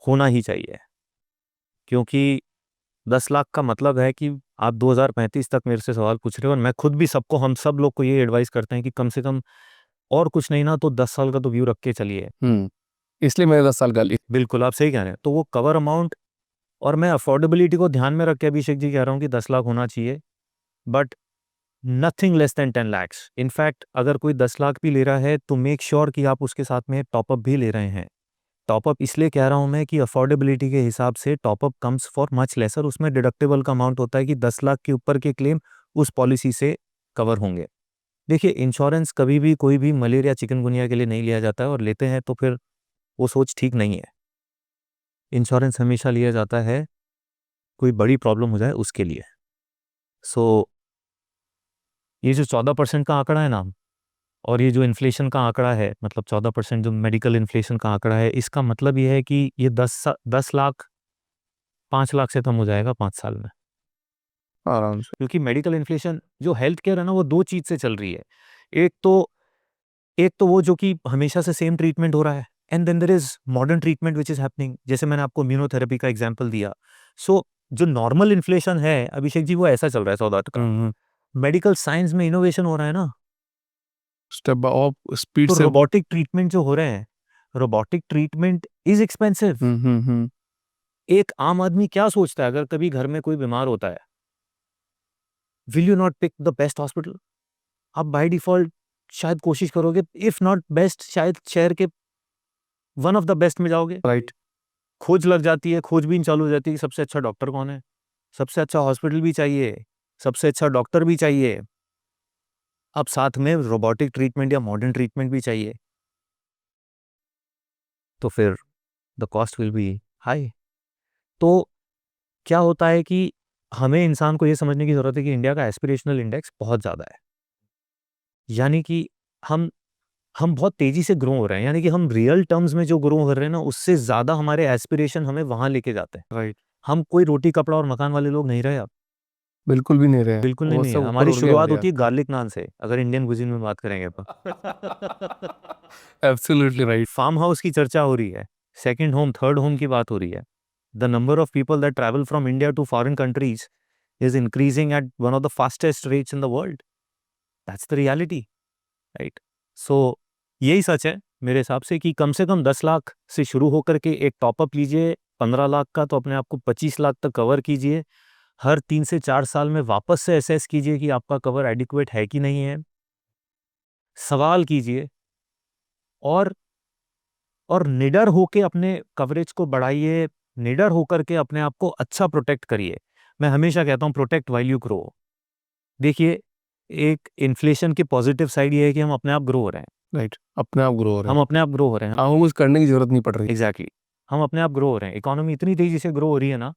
होना ही चाहिए, क्योंकि 10 लाख का मतलब है कि आप 2035 तक मेरे से सवाल पूछ रहे हो, और मैं खुद भी सबको, हम सब लोग को ये एडवाइस करते हैं कि कम से कम, और कुछ नहीं ना तो 10 साल का तो व्यू रख के चलिए। इसलिए मैंने 10 साल का ली। बिल्कुल, आप सही कह रहे हैं। तो वो कवर अमाउंट, और मैं अफोर्डेबिलिटी को ध्यान में रख के अभिषेक जी कह रहा हूँ कि 10 लाख होना चाहिए, but nothing less than 10 lakhs। In fact अगर कोई 10 लाख भी ले रहा है तो मेक श्योर कि आप उसके साथ में टॉपअप भी ले रहे हैं। टॉपअप इसलिए कह रहा हूं मैं कि अफोर्डेबिलिटी के हिसाब से top up comes for much laser. उसमें डिडक्टेबल का अमाउंट होता है कि 10 लाख के ऊपर के क्लेम उस पॉलिसी से कवर होंगे। देखिए, इंश्योरेंस कभी भी कोई भी मलेरिया चिकनगुनिया के लिए नहीं लिया जाता है, और लेते हैं तो फिर वो सोच ठीक नहीं है। इंश्योरेंस हमेशा लिया जाता है कोई बड़ी प्रॉब्लम हो जाए उसके लिए। सो ये जो 14% का आंकड़ा है ना, और ये जो इन्फ्लेशन का आंकड़ा है, मतलब 14% जो मेडिकल इन्फ्लेशन का आंकड़ा है, इसका मतलब ये है कि ये 10 लाख 5 लाख से कम हो जाएगा 5 साल में। आराम से। क्योंकि मेडिकल इन्फ्लेशन जो हेल्थ केयर है ना, वो 2 चीज़ से चल रही है। एक तो एक तो वो जो कि हमेशा से सेम ट्रीटमेंट हो रहा है, and then there is modern treatment which is happening, जैसे मैंने आपको इम्यूनोथेरेपी का एग्जांपल दिया। सो जो नॉर्मल इन्फ्लेशन है अभिषेक जी, वो ऐसा चल रहा है सौदात का। मेडिकल साइंस में इनोवेशन हो रहा है ना, स्टेप ऑफ स्पीड तो से। रोबोटिक ट्रीटमेंट जो हो रहे हैं, रोबोटिक ट्रीटमेंट इज एक्सपेंसिव। एक आम आदमी क्या सोचता है अगर कभी घर में कोई बीमार होता है? Will you not pick the best hospital? आप बाय डिफॉल्ट शायद कोशिश करोगे, इफ नॉट बेस्ट, शायद शहर के वन ऑफ द बेस्ट में जाओगे। राइट। खोज लग जाती है, खोजबीन चालू हो जाती है कि सबसे अच्छा डॉक्टर कौन है, सबसे अच्छा हॉस्पिटल भी चाहिए, सबसे अच्छा डॉक्टर भी चाहिए, अब साथ में रोबोटिक ट्रीटमेंट या मॉडर्न ट्रीटमेंट भी चाहिए, तो फिर the cost will be high. तो क्या होता है कि हमें इंसान को ये समझने की ज़रूरत है कि इंडिया का एस्पिरेशनल इंडेक्स बहुत ज़्यादा है। यानी कि हम हम बहुत तेज़ी से ग्रो हो रहे हैं, यानी कि हम रियल टर्म्स में जो ग्रो हो रहे हैं ना, उससे ज़्यादा हमारे एस्पिरेशन हमें वहाँ लेके जाते हैं। राइट। हम कोई रोटी, कपड़ा और मकान वाले लोग नहीं रहे अब। बिल्कुल भी नहीं रहे, बिल्कुल नहीं वो है। सब ऊपर हमारी उड़ गया शुरुआत इंडिया। होती है गार्लिक नान से, अगर इंडियन कुजीन में बात करेंगे तो। Absolutely right. फार्म हाउस की चर्चा हो रही है, सेकंड होम थर्ड होम की बात हो रही है। The number of people that travel from India to foreign countries is increasing at one of the fastest rates in the world. That's the reality, right? So यही सच है मेरे हिसाब से कम 10 लाख से शुरू होकर के एक टॉपअप लीजिए 15 लाख का, तो अपने आप को 25 लाख तक कवर कीजिए। हर 3 से 4 साल में वापस से असेस कीजिए कि आपका कवर एडिक्वेट है कि नहीं है। सवाल कीजिए और निडर होके अपने कवरेज को बढ़ाइए, निडर होकर के अपने आप को अच्छा प्रोटेक्ट करिए। मैं हमेशा कहता हूँ प्रोटेक्ट व्हाइल यू ग्रो। देखिए, एक इन्फ्लेशन की पॉजिटिव साइड ये है कि हम अपने आप ग्रो हो रहे हैं। राइट, अपने आप ग्रो हो रहे हम हैं, अपने आप ग्रो हो रहे हैं। आपको कुछ करने की जरूरत नहीं पड़ रही। एग्जैक्टली हम अपने आप ग्रो हो रहे हैं। इकोनॉमी इतनी तेजी से ग्रो हो रही है ना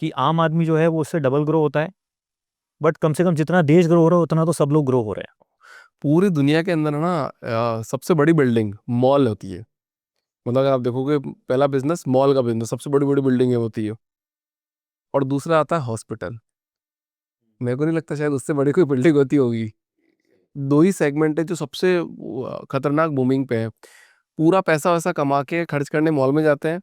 कि आम आदमी जो है वो उससे डबल ग्रो होता है, बट कम से कम जितना देश ग्रो हो रहा है उतना तो सब लोग ग्रो हो रहे हैं। पूरी दुनिया के अंदर ना सबसे बड़ी बिल्डिंग मॉल होती है। मतलब अगर आप देखोगे, पहला बिजनेस मॉल का बिजनेस, सबसे बड़ी बड़ी बिल्डिंग होती है। और दूसरा आता है हॉस्पिटल। मेरे को नहीं लगता शायद उससे बड़ी कोई बिल्डिंग होती होगी। दो ही सेगमेंट है जो सबसे खतरनाक बूमिंग पे है। पूरा पैसा वैसा कमा के खर्च करने मॉल में जाते हैं,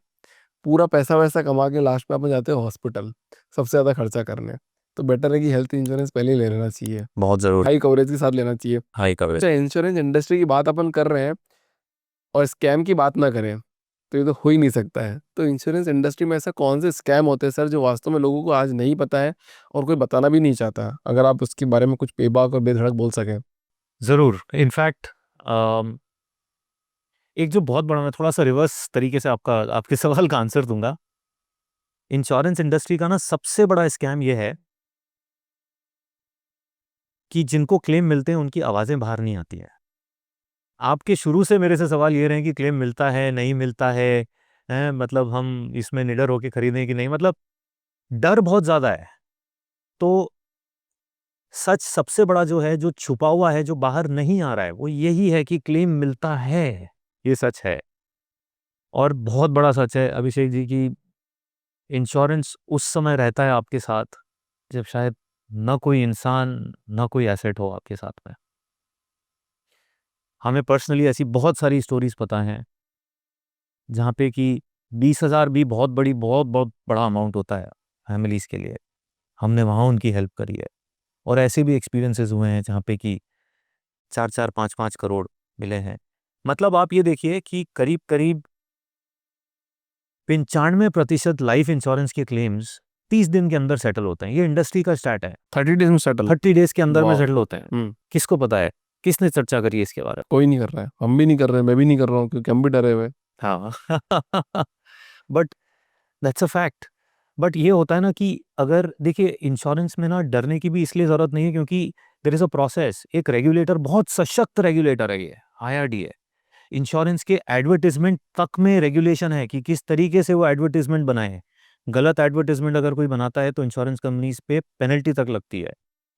पूरा पैसा वैसा कमा के लास्ट में अपन जाते हैं हॉस्पिटल सबसे ज़्यादा खर्चा करने। तो बेटर है कि हेल्थ इंश्योरेंस पहले ही ले लेना चाहिए, बहुत जरूर। हाई कवरेज के साथ लेना चाहिए। High coverage. अच्छा, इंश्योरेंस इंडस्ट्री की बात अपन कर रहे हैं और स्कैम की बात ना करें तो ये तो हो ही नहीं सकता है। तो इंश्योरेंस इंडस्ट्री में ऐसा कौन से स्कैम होते हैं सर जो वास्तव में लोगों को आज नहीं पता है और कोई बताना भी नहीं चाहता? अगर आप उसके बारे में कुछ बेबाक और बेधड़क बोल सकें। जरूर। इनफैक्ट एक जो बहुत बड़ा, मैं थोड़ा सा रिवर्स तरीके से आपके सवाल का आंसर दूंगा। इंश्योरेंस इंडस्ट्री का ना सबसे बड़ा स्कैम ये है कि जिनको क्लेम मिलते हैं उनकी आवाजें बाहर नहीं आती हैं। आपके शुरू से मेरे से सवाल ये रहे कि क्लेम मिलता है नहीं मिलता है, मतलब हम इसमें निडर होके खरीदें कि नहीं, मतलब डर बहुत ज्यादा है। तो सच सबसे बड़ा जो है, जो छुपा हुआ है, जो बाहर नहीं आ रहा है, वो यही है कि क्लेम मिलता है। ये सच है। और बहुत बड़ा सच है अभिषेक जी की इंश्योरेंस उस समय रहता है आपके साथ जब शायद ना कोई इंसान ना कोई एसेट हो आपके साथ में। हमें पर्सनली ऐसी बहुत सारी स्टोरीज पता हैं जहाँ पे कि 20,000 भी बहुत बड़ी, बहुत बहुत बड़ा अमाउंट होता है फैमिलीज के लिए। हमने वहाँ उनकी हेल्प करी है। और ऐसे भी एक्सपीरियंसेस हुए हैं जहाँ पे कि 4-4, 5-5 करोड़ मिले हैं। मतलब आप ये देखिए कि करीब करीब 95% लाइफ इंश्योरेंस के क्लेम्स 30 दिन के अंदर सेटल होते हैं। ये इंडस्ट्री का स्टैट है। 30 डेज में सेटल? 30 डेज के अंदर में वाह। सेटल होते हैं। किसको पता है? किसने चर्चा करी है इसके बारे कोई नहीं कर रहा है, हम भी नहीं कर रहे हैं, मैं भी नहीं कर रहा हूँ क्योंकि हम भी डरे हुए हैं। में? हाँ। But that's a fact. But ये होता है ना कि अगर देखिए इंश्योरेंस में ना डरने की भी इसलिए जरूरत नहीं है क्योंकि देयर इज अ प्रोसेस। एक रेगुलेटर, बहुत सशक्त रेगुलेटर है ये, IRDA। इंश्योरेंस के एडवर्टाइजमेंट तक में रेगुलेशन है कि किस तरीके से वो एडवर्टाइजमेंट बनाए। गलत एडवर्टाइजमेंट अगर कोई बनाता है तो इंश्योरेंस कंपनीज पे पेनल्टी तक लगती है,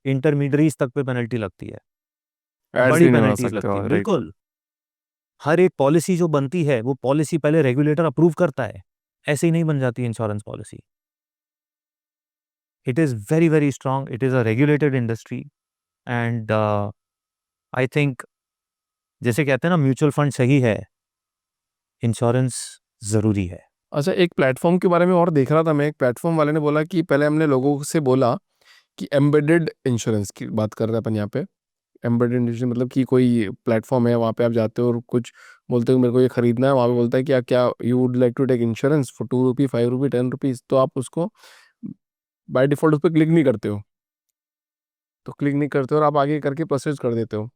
इंटरमीडियरीज तक पे पेनल्टी लगती है, एड्स बड़ी भी नहीं बना पेनल्टीज सकते लगती हो, है। राइट। बिल्कुल। हर एक पॉलिसी जो बनती है वो पॉलिसी पहले रेगुलेटर अप्रूव करता है, ऐसे ही नहीं बन जाती insurance policy. It is very very strong, it is a regulated industry. And I think जैसे कहते हैं ना म्यूचुअल फंड सही है, इंश्योरेंस ज़रूरी है। अच्छा, एक प्लेटफॉर्म के बारे में और देख रहा था मैं। एक प्लेटफॉर्म वाले ने बोला कि पहले हमने लोगों से बोला कि एम्बेडेड इंश्योरेंस की बात कर रहे हैं अपन यहाँ पे। एम्बेडेड इंश्योरेंस मतलब कि कोई प्लेटफॉर्म है, वहाँ पे आप जाते हो और कुछ बोलते हो मेरे को ये खरीदना है, वहाँ पे बोलता है कि क्या you would like to take insurance for 2 rupee, 5 rupee, 10 rupees. तो आप उसको बाय डिफ़ॉल्ट उस पर क्लिक नहीं करते हो। तो क्लिक नहीं करते हो और आप आगे करके प्रोसेस कर देते हो।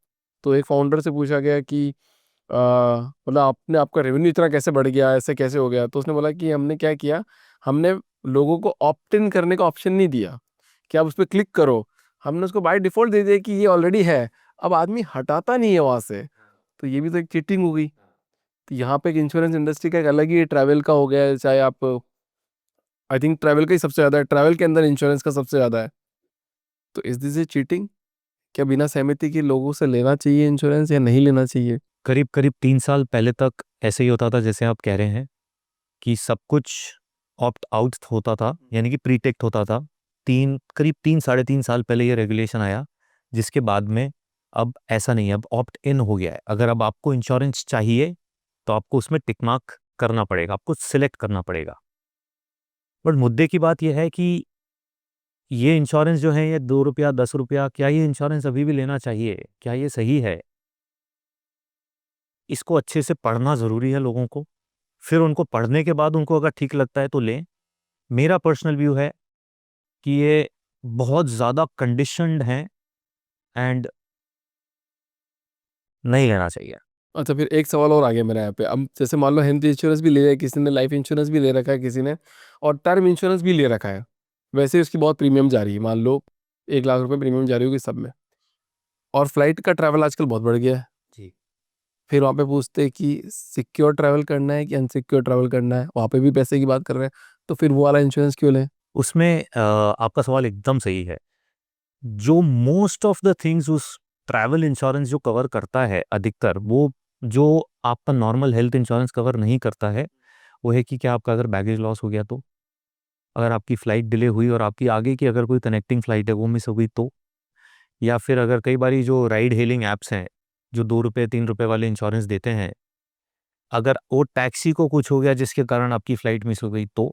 तो एक फाउंडर से पूछा गया कि मतलब आपने, आपका रेवेन्यू इतना कैसे बढ़ गया, ऐसे कैसे हो गया? तो उसने बोला कि हमने क्या किया, हमने लोगों को ऑप्ट इन करने का ऑप्शन नहीं दिया कि आप उस पर क्लिक करो। हमने उसको बाय डिफ़ॉल्ट दे दिया कि ये ऑलरेडी है। अब आदमी हटाता नहीं है वहाँ से, तो ये भी तो एक चीटिंग हो गई। तो यहाँ पे एक इंश्योरेंस इंडस्ट्री का एक अलग ही ट्रैवल का हो गया है। चाहे आप, आई थिंक ट्रैवल का ही सबसे ज़्यादा है, ट्रैवल के अंदर इंश्योरेंस का सबसे ज़्यादा है। तो इज दिस ए चीटिंग? क्या बिना सहमति के लोगों से लेना चाहिए इंश्योरेंस या नहीं लेना चाहिए? करीब करीब 3 साल पहले तक ऐसे ही होता था जैसे आप कह रहे हैं कि सब कुछ ऑप्ट आउट होता था, यानी कि प्रीटेक्ट होता था। करीब 3 साढ़े 3 साल पहले ये रेगुलेशन आया, जिसके बाद में अब ऐसा नहीं है, अब ऑप्ट इन हो गया है। अगर अब आपको इंश्योरेंस चाहिए तो आपको उसमें टिक मार्क करना पड़ेगा, आपको सिलेक्ट करना पड़ेगा। बट मुद्दे की बात यह है कि ये इंश्योरेंस जो है, ये 2 रुपया 10 रुपया, क्या ये इंश्योरेंस अभी भी लेना चाहिए? क्या ये सही है? इसको अच्छे से पढ़ना ज़रूरी है लोगों को, फिर उनको पढ़ने के बाद उनको अगर ठीक लगता है तो लें। मेरा पर्सनल व्यू है कि ये बहुत ज़्यादा कंडीशनड हैं एंड नहीं लेना चाहिए। अच्छा, फिर एक सवाल और आ गया मेरे यहाँ पे। अब जैसे मान लो हेल्थ इंश्योरेंस भी ले है किसी ने, लाइफ इंश्योरेंस भी ले रखा है किसी ने, और टर्म इंश्योरेंस भी ले रखा है, वैसे ही उसकी बहुत प्रीमियम जा रही है, मान लो 1 लाख रुपए प्रीमियम जा रही होगी सब में, और फ्लाइट का ट्रैवल आजकल बहुत बढ़ गया है। जी। फिर वहाँ पे पूछते हैं कि सिक्योर ट्रैवल करना है कि अनसिक्योर ट्रैवल करना है, वहाँ पे भी पैसे की बात कर रहे हैं, तो फिर वो वाला इंश्योरेंस क्यों लें? उसमें आपका सवाल एकदम सही है। जो मोस्ट ऑफ द थिंग्स उस ट्रैवल इंश्योरेंस जो कवर करता है अधिकतर, वो जो आपका नॉर्मल हेल्थ इंश्योरेंस कवर नहीं करता है, वो है कि क्या आपका अगर बैगेज लॉस हो गया तो, अगर आपकी फ़्लाइट डिले हुई और आपकी आगे की अगर कोई कनेक्टिंग फ़्लाइट है वो मिस हो गई तो, या फिर अगर कई बारी जो राइड हेलिंग ऐप्स हैं, जो 2 रुपये 3 रुपये वाले इंश्योरेंस देते हैं, अगर वो टैक्सी को कुछ हो गया जिसके कारण आपकी फ़्लाइट मिस हो गई तो,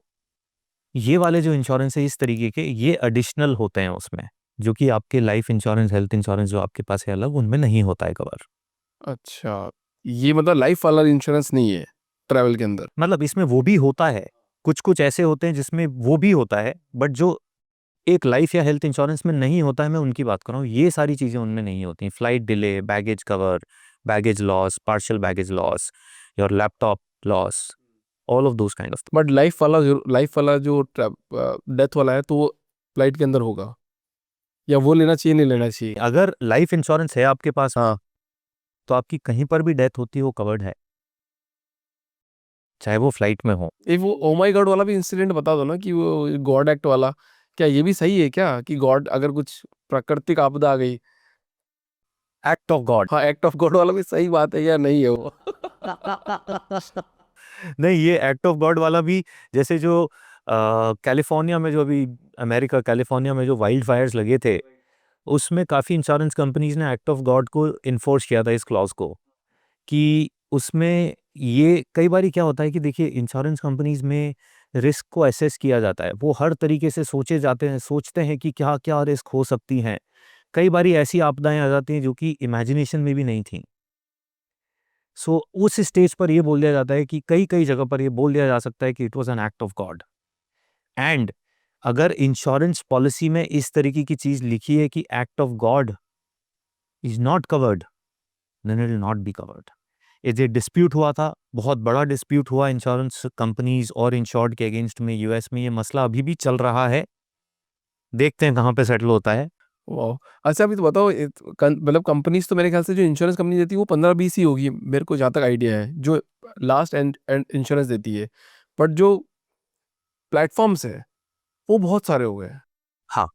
ये वाले जो इंश्योरेंस है इस तरीके के, ये एडिशनल होते हैं उसमें, जो कि आपके लाइफ इंश्योरेंस, हेल्थ इंश्योरेंस जो आपके पास है अलग, उनमें नहीं होता है कवर। अच्छा, ये मतलब लाइफ वाला इंश्योरेंस नहीं है ट्रैवल के अंदर? मतलब इसमें वो भी होता है, कुछ-कुछ ऐसे होते हैं जिसमें वो भी होता है, बट जो एक लाइफ या हेल्थ इंश्योरेंस में नहीं होता है, मैं उनकी बात कर रहा हूँ। ये सारी चीज़ें उनमें नहीं होती हैं। Flight delay, baggage cover, baggage loss, partial baggage loss, your laptop loss, all of those kind of but life वाला जो डेथ वाला है तो वो फ्लाइट के अंदर होगा, या वो लेना चाहिए नहीं लेना चाहिए? अगर लाइफ इंश्योरेंस है आपके पास, हाँ, तो आपकी कहीं पर भी डेथ होती है वो कवर्ड है, चाहे वो फ्लाइट में हो। एक वो ओ माय गॉड वाला भी इंसिडेंट बता दो ना, कि वो गॉड एक्ट वाला, क्या ये भी सही है क्या कि गॉड अगर कुछ प्राकृतिक आपदा आ गई? Act of God. हाँ, एक्ट ऑफ गॉड वाला भी सही बात है या नहीं है वो? नहीं, ये एक्ट ऑफ गॉड वाला भी, जैसे जो कैलिफोर्निया में जो अभी, अमेरिका कैलिफोर्निया में जो वाइल्ड फायर्स लगे थे, उसमें काफ़ी इंश्योरेंस कंपनीज ने एक्ट ऑफ गॉड को इन्फोर्स किया था, इस क्लॉज को, कि उसमें ये कई बारी क्या होता है कि देखिए, इंश्योरेंस कंपनीज में रिस्क को असेस किया जाता है, वो हर तरीके से सोचते हैं कि क्या क्या रिस्क हो सकती हैं। कई बारी ऐसी आपदाएं आ जाती हैं जो कि इमेजिनेशन में भी नहीं थी। सो उस स्टेज पर ये बोल दिया जाता है कि कई कई जगह पर ये बोल दिया जा सकता है कि it was an act of God. And अगर इंश्योरेंस पॉलिसी में इस तरीके की चीज लिखी है कि act of God is not covered, then it will not be covered. ये डिस्प्यूट हुआ था, बहुत बड़ा डिस्प्यूट हुआ इंश्योरेंस कंपनीज और इंश्योर्ड के अगेंस्ट में, यूएस में। ये मसला अभी भी चल रहा है, देखते हैं कहाँ पे सेटल होता है। वाह! अच्छा, अभी तो बताओ, मतलब कंपनीज तो मेरे ख्याल से जो इंश्योरेंस कंपनी देती है वो 15-20 ही होगी, मेरे को जहाँ तक आइडिया है, जो लास्ट एंड एंड इंश्योरेंस देती है। बट जो प्लेटफॉर्म्स है वो बहुत सारे हो गए। हाँ,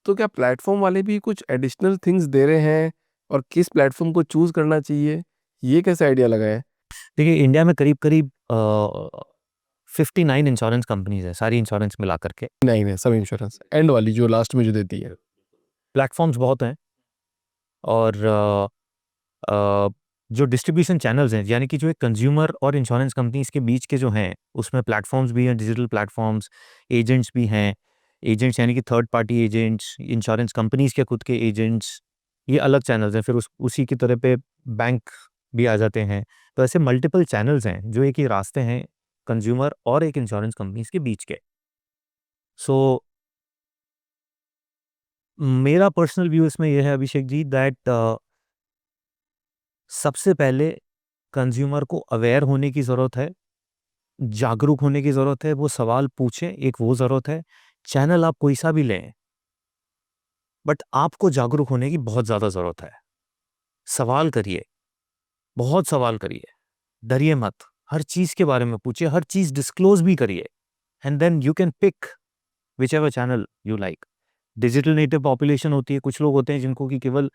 तो क्या प्लेटफॉर्म वाले भी कुछ एडिशनल थिंग्स दे रहे हैं, और किस प्लेटफॉर्म को चूज करना चाहिए, ये कैसे आइडिया लगा है? देखिए इंडिया में करीब करीब 59 इंश्योरेंस कंपनीज है, सारी इंश्योरेंस मिला करके। नहीं नहीं, सब इंश्योरेंस एंड वाली जो लास्ट में जो देती है। प्लेटफॉर्म्स बहुत हैं, और अ, जो डिस्ट्रीब्यूशन चैनल्स हैं, यानी कि जो एक कंज्यूमर और इंश्योरेंस कंपनीज के बीच के जो हैं, उसमें प्लेटफॉर्म्स भी हैं, डिजिटल प्लेटफॉर्म्स, एजेंट्स भी हैं। एजेंट्स यानी कि third party agents, insurance companies के खुद के एजेंट्स, ये अलग चैनल्स हैं। फिर उसी की तरह पे बैंक भी आ जाते हैं। तो ऐसे मल्टीपल चैनल्स हैं जो एक ही रास्ते हैं कंज्यूमर और एक इंश्योरेंस कंपनीज के बीच के। सो मेरा पर्सनल व्यू इसमें यह है अभिषेक जी, दैट सबसे पहले कंज्यूमर को अवेयर होने की ज़रूरत है, जागरूक होने की ज़रूरत है, वो सवाल पूछें, एक वो ज़रूरत है। चैनल आप कोई सा भी लें, बट आपको जागरूक होने की बहुत ज़्यादा ज़रूरत है। सवाल करिए, बहुत सवाल करिए, डरिए मत, हर चीज़ के बारे में पूछिए, हर चीज़ डिस्क्लोज़ भी करिए, and then you can pick whichever channel you like. Digital native population होती है, कुछ लोग होते हैं जिनको कि केवल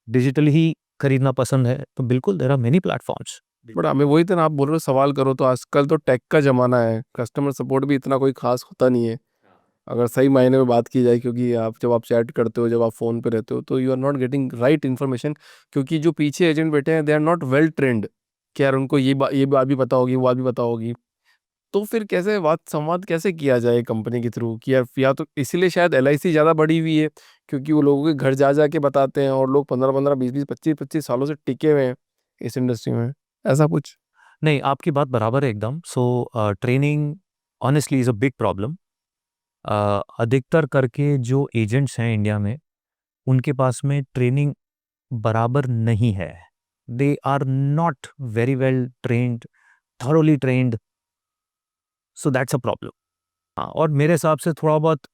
डिजिटल ही खरीदना पसंद है, तो बिल्कुल there are many platforms. But हमें वही तो ना, आप बोल रहे हो सवाल करो, तो आजकल तो टेक का जमाना है, कस्टमर सपोर्ट भी इतना कोई खास होता नहीं है। अगर सही मायने में बात की जाए, क्योंकि आप जब आप चैट करते हो, जब आप फ़ोन पे रहते हो, तो you are not getting right information, क्योंकि जो पीछे एजेंट बैठे हैं they are not well trained कि यार उनको ये बात भी पता होगी, वो बात भी पता होगी। तो फिर कैसे बात संवाद कैसे किया जाए कंपनी के थ्रू कि यार, या तो इसीलिए शायद एलआईसी ज़्यादा बढ़ी हुई है, क्योंकि वो लोगों के घर जा जा के बताते हैं, और लोग 15-15, 20-20, 25-25 सालों से टिके हुए हैं इस इंडस्ट्री में, ऐसा कुछ? नहीं, आपकी बात बराबर है एकदम। So training honestly is a big problem. अधिकतर करके जो एजेंट्स हैं इंडिया में, उनके पास में ट्रेनिंग बराबर नहीं है। They are not very well trained, thoroughly trained, so that's a problem. हाँ, और मेरे हिसाब से थोड़ा बहुत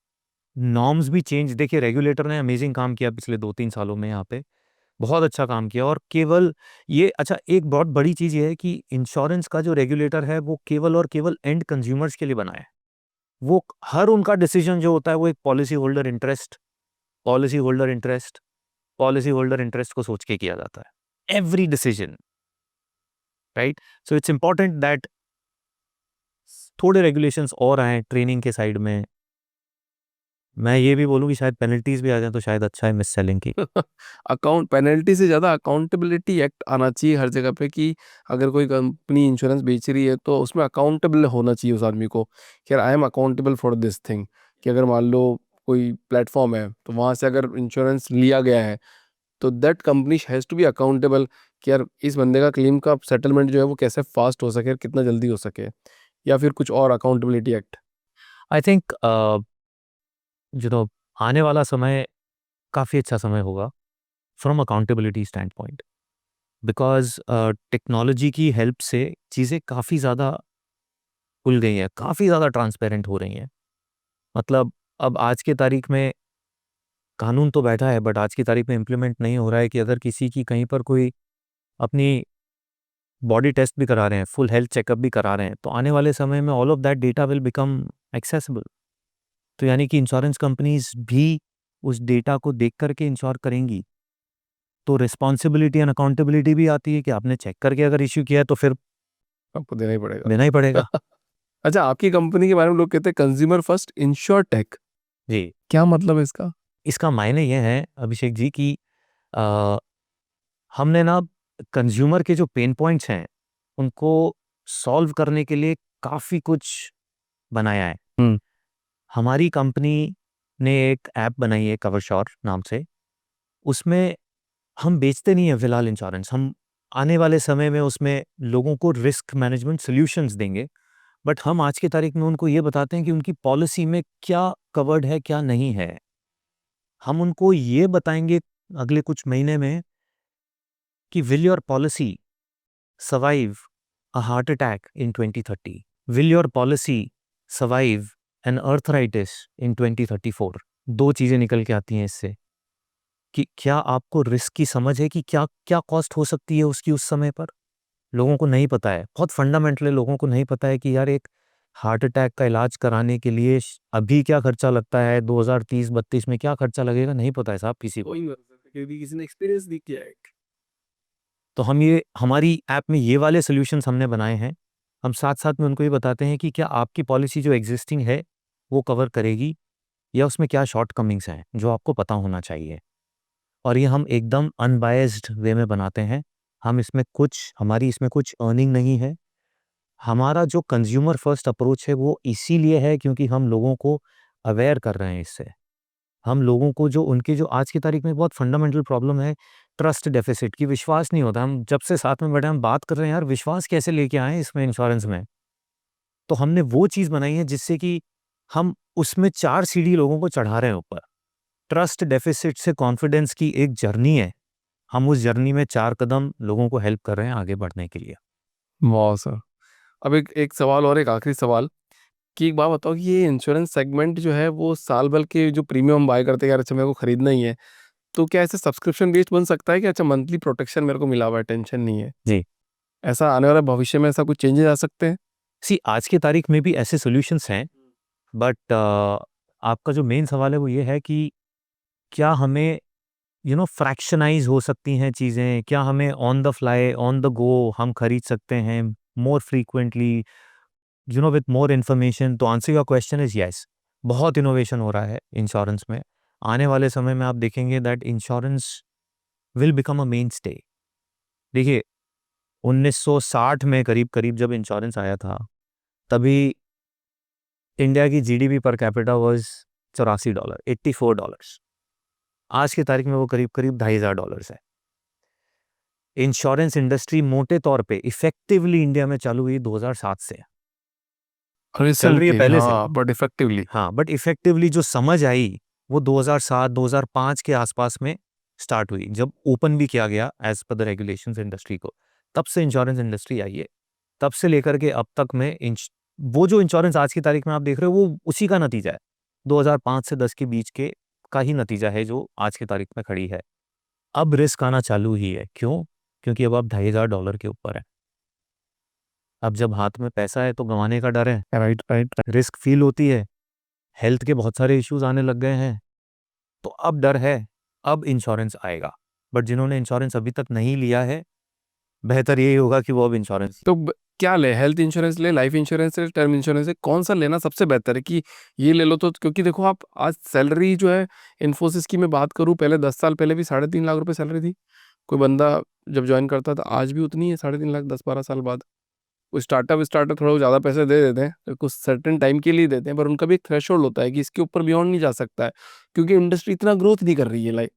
नॉर्म्स भी चेंज, देखिए रेगुलेटर ने अमेजिंग काम किया पिछले 2-3 सालों में यहाँ पे, बहुत अच्छा काम किया। और केवल ये, अच्छा एक बहुत बड़ी चीज़ ये है कि इंश्योरेंस का जो रेगुलेटर है वो केवल और केवल एंड कंज्यूमर्स के लिए बना है। वो हर उनका डिसीजन जो होता है वो एक policy holder interest policy holder interest को सोच के किया जाता है। Every decision, right? So it's important that थोड़े रेगुलेशंस और आए ट्रेनिंग के साइड में। मैं ये भी बोलूँ कि शायद पेनल्टीज भी आ जाए तो शायद अच्छा है मिस सेलिंग की। अकाउंट पेनल्टी से ज़्यादा अकाउंटेबिलिटी एक्ट आना चाहिए हर जगह पे, कि अगर कोई कंपनी इंश्योरेंस बेच रही है तो उसमें अकाउंटेबल होना चाहिए उस आदमी को, कि यार I am accountable for this thing. कि अगर मान लो कोई प्लेटफॉर्म है, तो वहाँ से अगर इंश्योरेंस लिया गया है, तो that company has to be accountable, कि यार इस बंदे का क्लेम का सेटलमेंट जो है वो कैसे फास्ट हो सके और कितना जल्दी हो सके, या फिर कुछ और अकाउंटेबिलिटी एक्ट। आई थिंक जो आने वाला समय काफ़ी अच्छा समय होगा from accountability stand point, because technology की हेल्प से चीज़ें काफ़ी ज़्यादा खुल गई हैं, काफ़ी ज़्यादा ट्रांसपेरेंट हो रही हैं। मतलब अब आज की तारीख में कानून तो बैठा है, बट आज की तारीख में इम्प्लीमेंट नहीं हो रहा है कि अगर किसी की कहीं पर कोई अपनी बॉडी टेस्ट भी करा रहे हैं, फुल हेल्थ चेकअप भी करा रहे हैं, तो आने वाले समय में all of that data will become accessible. तो यानी कि इंश्योरेंस कंपनीज भी उस डेटा को देख करके इंश्योर करेंगी। तो रिस्पॉन्सिबिलिटी एंड अकाउंटेबिलिटी भी आती है कि आपने चेक करके अगर इश्यू किया है तो फिर आपको देना ही पड़ेगा। देना ही पड़ेगा। अच्छा, आपकी कंपनी के बारे में लोग कहते हैं कंज्यूमर फर्स्ट इंश्योर टेक, जी, क्या मतलब है इसका? इसका मायने ये है अभिषेक जी कि अ, हमने ना कंज्यूमर के जो पेन पॉइंट्स हैं उनको सॉल्व करने के लिए काफ़ी कुछ बनाया है। हुँ। हमारी कंपनी ने एक ऐप बनाई है कवरश्योर नाम से। उसमें हम बेचते नहीं हैं फिलहाल इंश्योरेंस, हम आने वाले समय में उसमें लोगों को रिस्क मैनेजमेंट सॉल्यूशंस देंगे। बट हम आज की तारीख में उनको ये बताते हैं कि उनकी पॉलिसी में क्या कवर्ड है, क्या नहीं है। हम उनको ये बताएँगे अगले कुछ महीने में कि will your policy survive a heart attack in 2030? Will your policy survive an arthritis in 2034? 2 चीज़ें निकल के आती हैं इससे कि क्या आपको रिस्क की समझ है कि क्या क्या कॉस्ट हो सकती है उसकी उस समय पर? लोगों को नहीं पता है। बहुत फंडामेंटली लोगों को नहीं पता है कि यार एक हार्ट अटैक का इलाज कराने के लिए अभी क्या खर्चा लगता है, 2030-32 में क्या खर्चा लगेगा, नहीं पता है साहब किसी को। कोई नहीं बता सकता, क्योंकि किसी ने एक्सपीरियंस नहीं किया है। तो हम ये हमारी ऐप में ये वाले सॉल्यूशंस हमने बनाए हैं। हम साथ-साथ में उनको ये बताते हैं कि क्या आपकी पॉलिसी जो एक्जिस्टिंग है, वो कवर करेगी या उसमें क्या शॉर्टकमिंग्स हैं, जो आपको पता होना चाहिए। और ये हम एकदम अनबायस्ड वे में बनाते हैं। हमारी इसमें कुछ अर्निंग नहीं है। हमारा जो कंज्यूमर फर्स्ट अप्रोच है वो इसीलिए है क्योंकि हम लोगों को अवेयर कर रहे हैं इससे। हम लोगों को जो उनकी जो आज की तारीख में बहुत फंडामेंटल प्रॉब्लम है, ट्रस्ट डेफिसिट की, विश्वास नहीं होता। हम जब से साथ में बैठे हम बात कर रहे हैं यार विश्वास कैसे लेके आएँ इसमें इंश्योरेंस में। तो हमने वो चीज़ बनाई है जिससे कि हम उसमें 4 सीढ़ी लोगों को चढ़ा रहे हैं ऊपर। ट्रस्ट डेफिसिट से कॉन्फिडेंस की एक जर्नी है। हम उस जर्नी में 4 कदम लोगों को हेल्प कर रहे हैं आगे बढ़ने के लिए। वाह सर! अब एक एक सवाल और, एक आखिरी सवाल, कि एक बात बताओ कि ये इंश्योरेंस सेगमेंट जो है वो साल भर के जो प्रीमियम हम बाय करते हैं, यार अच्छा मेरे को खरीदना ही है, तो क्या ऐसे सब्सक्रिप्शन बेस्ड बन सकता है कि अच्छा मंथली प्रोटेक्शन मेरे को मिला हुआ है, टेंशन नहीं है? जी। ऐसा आने वाले भविष्य में ऐसा कुछ चेंजेस आ सकते हैं? सी आज की तारीख में भी ऐसे सॉल्यूशंस हैं, बट आपका जो मेन सवाल है वो ये है कि क्या हमें फ्रैक्शनाइज़ हो सकती हैं चीज़ें? क्या हमें on the fly, on the go हम खरीद सकते हैं more frequently, with more information? तो answer your question is yes. बहुत इनोवेशन हो रहा है इंश्योरेंस में। आने वाले समय में आप देखेंगे that insurance will become a main stay. देखिए 1960 में करीब करीब जब इंश्योरेंस आया था, तभी इंडिया की जीडीपी पर कैपिटा वाज $84, $84। आज की तारीख में वो करीब करीब $2,500 है। इंश्योरेंस इंडस्ट्री मोटे तौर पे इफेक्टिवली इंडिया में चालू हुई 2007 से, चल रही है रिसेंटली पहले से। हाँ, बट इफेक्टिवली हाँ, बट इफेक्टिवली जो समझ आई वो 2007 2005 के आसपास में स्टार्ट हुई, जब ओपन भी किया गया as per the regulations industry को। तब से इंश्योरेंस इंडस्ट्री आई है। तब से लेकर के अब तक में वो जो इंश्योरेंस आज की तारीख में आप देख रहे हो वो उसी का नतीजा है। 2005 से 10 के बीच के का ही नतीजा है जो आज की तारीख में खड़ी है। अब रिस्क आना चालू ही है। क्यों? क्योंकि अब आप $2,500 के ऊपर है। अब जब हाथ में पैसा है तो गंवाने का डर है, राइट राइट। रिस्क फील होती है, हेल्थ के बहुत सारे इश्यूज आने लग गए हैं, तो अब डर है, अब इंश्योरेंस आएगा। बट जिन्होंने इंश्योरेंस अभी तक नहीं लिया है, बेहतर यही होगा कि वो अब इंश्योरेंस। तो क्या ले, हेल्थ इंश्योरेंस ले, लाइफ इंश्योरेंस ले, टर्म इंश्योरेंस ले, कौन सा लेना सबसे बेहतर है कि ये ले लो? तो क्योंकि देखो आप आज सैलरी जो है, इन्फोसिस की मैं बात करूं, पहले 10 साल पहले भी 3.5 लाख रुपए सैलरी थी। कोई बंदा जब ज्वाइन करता था, आज भी उतनी है 3.5 लाख 10-12 साल बाद। कोई स्टार्टअप थोड़ा ज़्यादा पैसे दे देते हैं, तो कुछ सर्टेन टाइम के लिए देते हैं, पर उनका भी एक थ्रेशोल्ड होता है कि इसके ऊपर बियॉन्ड नहीं जा सकता है, क्योंकि इंडस्ट्री इतना ग्रोथ नहीं कर रही है। लाइक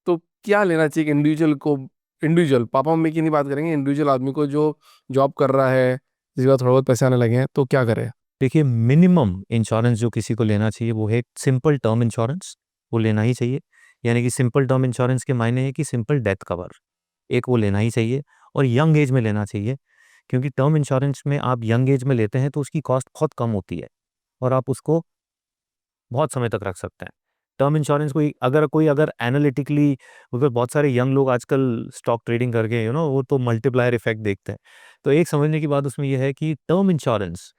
तो क्या लेना चाहिए इंडिविजुअल को? इंडिविजुअल पापा मम्मी की नहीं बात करेंगे, इंडिविजुअल आदमी को जो जॉब कर रहा है, जिसके पास थोड़ा बहुत पैसे आने लगे हैं, तो क्या करे? देखिए मिनिमम इंश्योरेंस जो किसी को लेना चाहिए वो है सिंपल टर्म इंश्योरेंस। वो लेना ही चाहिए। यानी कि सिंपल टर्म इंश्योरेंस के मायने है कि सिंपल डेथ कवर, एक वो लेना ही चाहिए, और यंग एज में लेना चाहिए। क्योंकि टर्म इंश्योरेंस में आप यंग एज में लेते हैं तो उसकी कॉस्ट बहुत कम होती है और आप उसको बहुत समय तक रख सकते हैं। टर्म इंश्योरेंस कोई अगर एनालिटिकली, अगर बहुत सारे यंग लोग आजकल स्टॉक ट्रेडिंग करके वो तो मल्टीप्लायर इफेक्ट देखते हैं। तो एक समझने की बात उसमें यह है कि टर्म इंश्योरेंस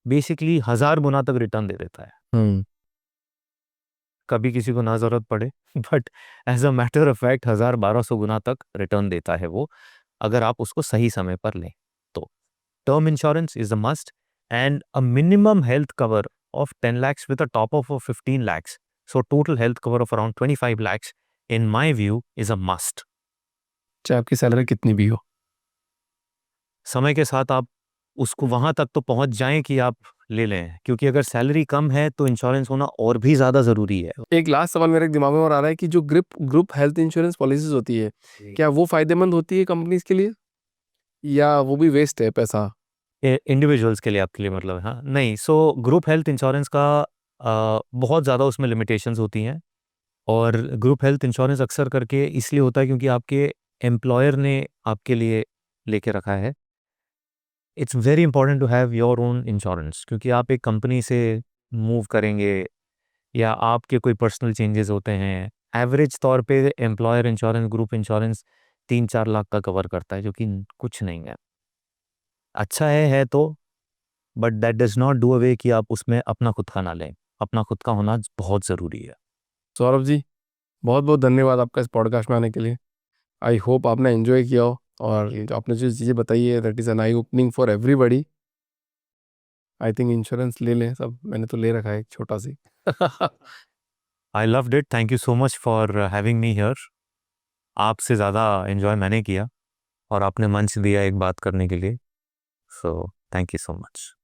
बेसिकली 1000 गुना तक रिटर्न दे देता है, कभी किसी को ना जरूरत पड़े but as a matter of fact 1000-1200 गुना तक रिटर्न देता है वो, अगर आप उसको सही समय पर लें तो। Term insurance is a must, and a minimum health cover of 10 lakhs with a top up of 15 lakhs. So total health cover of around 25 lakhs in my view is a must. चाहे आपकी सैलरी कितनी भी हो। समय के साथ आप उसको वहां तक तो पहुंच जाएं कि आप ले लें, क्योंकि अगर सैलरी कम है तो इंश्योरेंस होना और भी ज्यादा जरूरी है। एक लास्ट सवाल मेरे दिमाग में और आ रहा है कि जो ग्रुप हेल्थ इंश्योरेंस पॉलिसीज होती है, क्या वो फायदेमंद होती है कंपनीज के लिए, या वो भी वेस्ट है पैसा? इंडिविजुअल्स के लिए, आपके लिए मतलब है? हाँ, नहीं। सो ग्रुप हेल्थ इंश्योरेंस का बहुत ज़्यादा उसमें लिमिटेशंस होती हैं, और ग्रुप हेल्थ इंश्योरेंस अक्सर करके इसलिए होता है क्योंकि आपके एम्प्लॉयर ने आपके लिए लेके रखा है। It's very important to have your own insurance, क्योंकि आप एक कंपनी से मूव करेंगे या आपके कोई पर्सनल चेंजेस होते हैं, एवरेज तौर पे employer insurance, group insurance 3-4 lakh का कवर करता है, जो कि कुछ नहीं है। अच्छा है तो, but that does not do away कि आप उसमें अपना खुद का ना लें। अपना खुद का होना बहुत ज़रूरी है। सौरभ जी, बहुत बहुत धन्यवाद आपका इस पॉडकास्ट में आने के लिए। आई होप आपने एंजॉय किया हो, और जो आपने जो चीज़ें बताई है, that is an I opening for everybody. I think insurance ले लें सब, मैंने तो ले रखा है एक छोटा सी। I loved it, thank you so much for having me here. आपसे ज़्यादा एंजॉय मैंने किया, और आपने मंच दिया एक बात करने के लिए, so thank you so much.